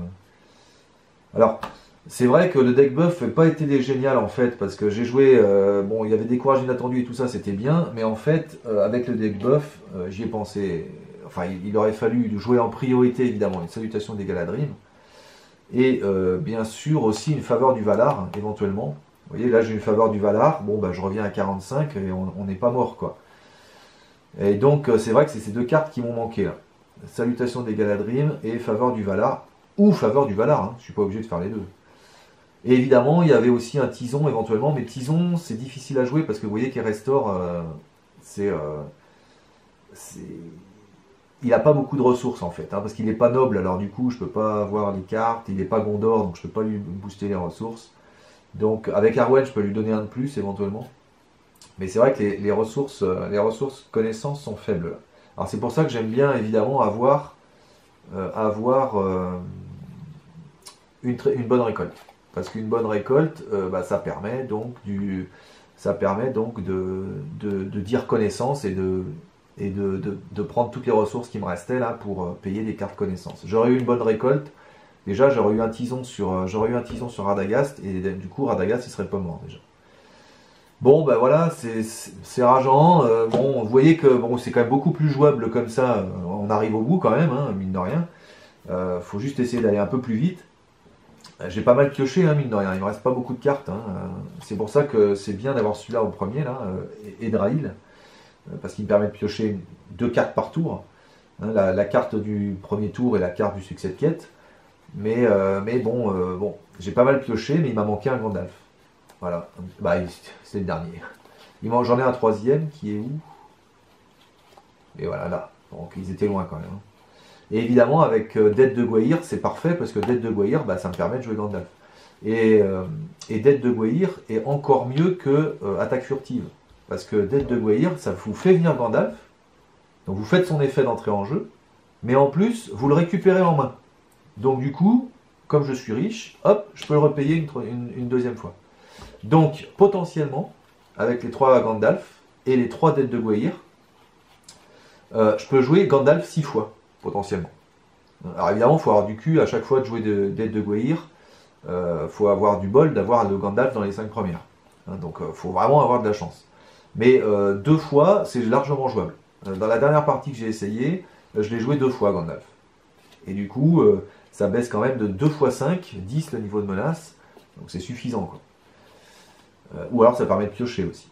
Alors, c'est vrai que le deck buff n'a pas été génial en fait, parce que j'ai joué, bon, il y avait des courages inattendus et tout ça, c'était bien, mais en fait, avec le deck buff, j'y ai pensé, enfin, il aurait fallu jouer en priorité évidemment une salutation des Galadrim, et bien sûr aussi une faveur du Valar, éventuellement. Vous voyez, là j'ai une faveur du Valar, bon bah je reviens à 45 et on n'est pas mort quoi. Et donc c'est vrai que c'est ces deux cartes qui m'ont manqué là. Salutation des Galadrim et faveur du Valar, ou faveur du Valar, hein. Je ne suis pas obligé de faire les deux. Et évidemment, il y avait aussi un Tison éventuellement, mais Tison c'est difficile à jouer parce que vous voyez qu'il restaure, il n'a pas beaucoup de ressources en fait, hein, parce qu'il n'est pas noble, alors du coup je peux pas avoir les cartes, il n'est pas Gondor, donc je peux pas lui booster les ressources. Donc avec Arwen, je peux lui donner un de plus éventuellement. Mais c'est vrai que les ressources connaissances sont faibles. Alors c'est pour ça que j'aime bien évidemment avoir une bonne récolte. Parce qu'une bonne récolte, bah, ça permet donc de dire connaissance et de prendre toutes les ressources qui me restaient là pour payer des cartes connaissances. J'aurais eu une bonne récolte. Déjà, j'aurais eu un tison sur Radagast, et du coup, Radagast, il serait pas mort, déjà. Bon, ben voilà, c'est rageant. Bon, vous voyez que bon, c'est quand même beaucoup plus jouable comme ça. On arrive au bout quand même, hein, mine de rien. Faut juste essayer d'aller un peu plus vite. J'ai pas mal pioché, hein, mine de rien. Il me reste pas beaucoup de cartes. Hein. C'est pour ça que c'est bien d'avoir celui-là au premier, là, Edrail, parce qu'il me permet de piocher 2 cartes par tour. Hein, la carte du premier tour et la carte du succès de quête. Mais bon, j'ai pas mal pioché, mais il m'a manqué un Gandalf. Voilà, bah, c'est le dernier. J'en ai un troisième qui est où? Et voilà, là. Donc ils étaient loin quand même. Hein. Et évidemment, avec Dette de Gwaihir, c'est parfait, parce que Dette de Gwaihir, bah, ça me permet de jouer Gandalf. Et Dette de Gwaihir est encore mieux que Attaque furtive. Parce que Dette de Gwaihir, ça vous fait venir Gandalf. Donc vous faites son effet d'entrée en jeu. Mais en plus, vous le récupérez en main. Donc du coup, comme je suis riche, hop, je peux le repayer une deuxième fois. Donc potentiellement, avec les 3 Gandalf et les 3 Dettes de Gwaihir, je peux jouer Gandalf 6 fois, potentiellement. Alors évidemment, il faut avoir du cul à chaque fois de jouer Dettes de Gwaihir. Il faut avoir du bol d'avoir le Gandalf dans les 5 premières. Hein, donc il faut vraiment avoir de la chance. Mais 2 fois, c'est largement jouable. Dans la dernière partie que j'ai essayé, je l'ai joué 2 fois Gandalf. Et du coup, ça baisse quand même de 2 x 5, 10 le niveau de menace. Donc c'est suffisant, quoi. Ou alors ça permet de piocher aussi.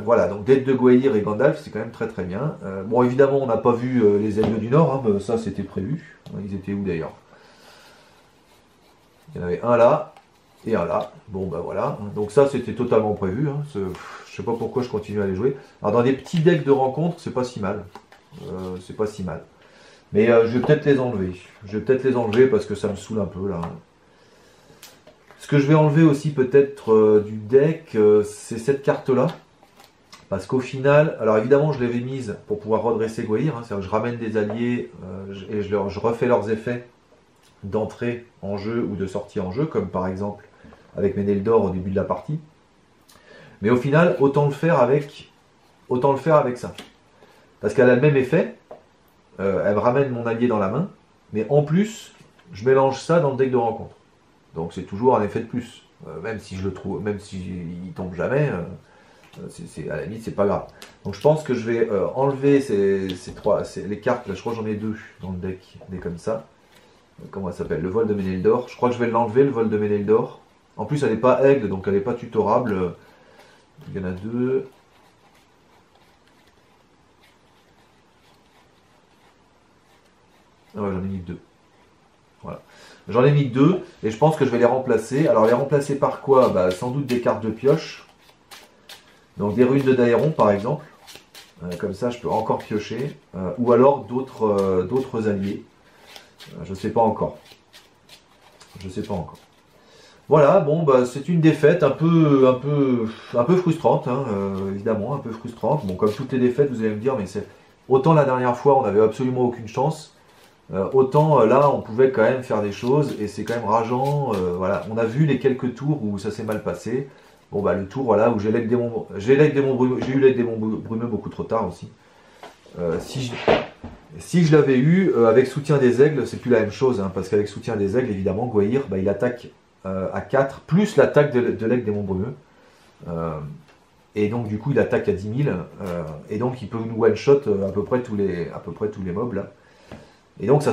Voilà, donc Dette de Gwaihir et Gandalf, c'est quand même très très bien. Bon, évidemment, on n'a pas vu les Elfes du Nord, hein, ça c'était prévu. Ils étaient où d'ailleurs? Il y en avait un là et un là. Bon, bah voilà. Donc ça, c'était totalement prévu. Hein. Je sais pas pourquoi je continue à les jouer. Alors dans des petits decks de rencontres, c'est pas si mal. C'est pas si mal. Mais je vais peut-être les enlever. Je vais peut-être les enlever parce que ça me saoule un peu là. Ce que je vais enlever aussi peut-être du deck, c'est cette carte-là. Parce qu'au final, alors évidemment je l'avais mise pour pouvoir redresser Gwaihir, hein, c'est-à-dire que je ramène des alliés et je refais leurs effets d'entrée en jeu ou de sortie en jeu, comme par exemple avec Meneldor au début de la partie. Mais au final, autant le faire avec ça. Parce qu'elle a le même effet, elle me ramène mon allié dans la main, mais en plus, je mélange ça dans le deck de rencontre. Donc c'est toujours un effet de plus. Même si je le trouve, même s'il tombe jamais, à la limite c'est pas grave. Donc je pense que je vais enlever les cartes, là je crois que j'en ai deux dans le deck, des comme ça. Comment ça s'appelle? Le vol de Meneldor. Je crois que je vais l'enlever, le vol de Meneldor. En plus elle n'est pas aigle, donc elle n'est pas tutorable. Il y en a deux. Ah ouais, j'en ai mis deux. Voilà. J'en ai mis deux et je pense que je vais les remplacer. Alors les remplacer par quoi? Bah, sans doute des cartes de pioche. Donc des runes de Daéron par exemple. Comme ça je peux encore piocher. Ou alors d'autres alliés. Je ne sais pas encore. Je sais pas encore. Voilà, bon bah c'est une défaite un peu frustrante, hein, évidemment, un peu frustrante. Bon, comme toutes les défaites, vous allez me dire, mais c'est autant la dernière fois on n'avait absolument aucune chance. Autant là on pouvait quand même faire des choses et c'est quand même rageant. Voilà, on a vu les quelques tours où ça s'est mal passé. Bon bah le tour voilà où j'ai eu l'aide des démons brumeux beaucoup trop tard aussi. Si je l'avais eu avec soutien des aigles, c'est plus la même chose, hein, parce qu'avec soutien des aigles, évidemment, Gwaihir, bah, il attaque à 4, plus l'attaque de l'aigle démon brumeux. Et donc du coup il attaque à 10 000, et donc il peut nous one-shot à peu près tous les mobs là. Et donc ça,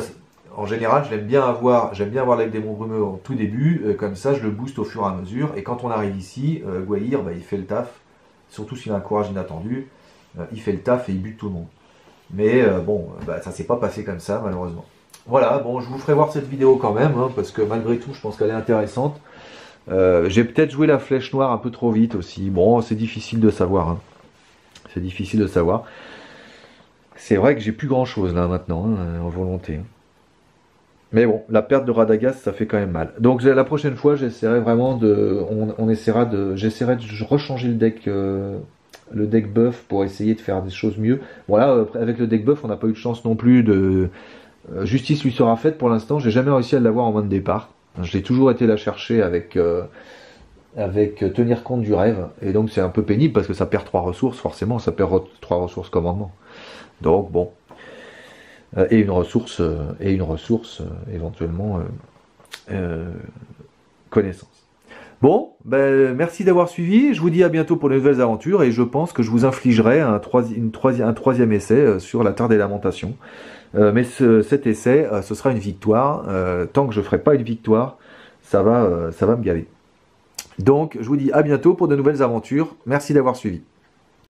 en général, j'aime bien avoir l'aigle démon brumeux au tout début, comme ça je le booste au fur et à mesure, et quand on arrive ici, Gwaihir, bah, il fait le taf, surtout s'il a un courage inattendu, il fait le taf et il bute tout le monde. Mais bon, bah, ça s'est pas passé comme ça malheureusement. Voilà, bon, je vous ferai voir cette vidéo quand même, hein, parce que malgré tout, je pense qu'elle est intéressante. J'ai peut-être joué la flèche noire un peu trop vite aussi. Bon, c'est difficile de savoir. Hein. C'est difficile de savoir. C'est vrai que j'ai plus grand chose là maintenant, hein, en volonté. Hein. Mais bon, la perte de Radagast, ça fait quand même mal. Donc la prochaine fois, j'essaierai vraiment de... J'essaierai de rechanger le deck buff pour essayer de faire des choses mieux. Voilà, avec le deck buff, on n'a pas eu de chance non plus de... justice lui sera faite pour l'instant. J'ai jamais réussi à l'avoir en main de départ. J'ai toujours été la chercher avec tenir compte du rêve. Et donc c'est un peu pénible parce que ça perd 3 ressources, forcément. Ça perd 3 ressources commandement. Donc bon. Et une ressource éventuellement connaissance. Bon, ben, merci d'avoir suivi. Je vous dis à bientôt pour de nouvelles aventures et je pense que je vous infligerai un troisième essai sur la Terre des Lamentations. Mais cet essai, ce sera une victoire. Tant que je ne ferai pas une victoire, ça va me gaver. Donc, je vous dis à bientôt pour de nouvelles aventures. Merci d'avoir suivi.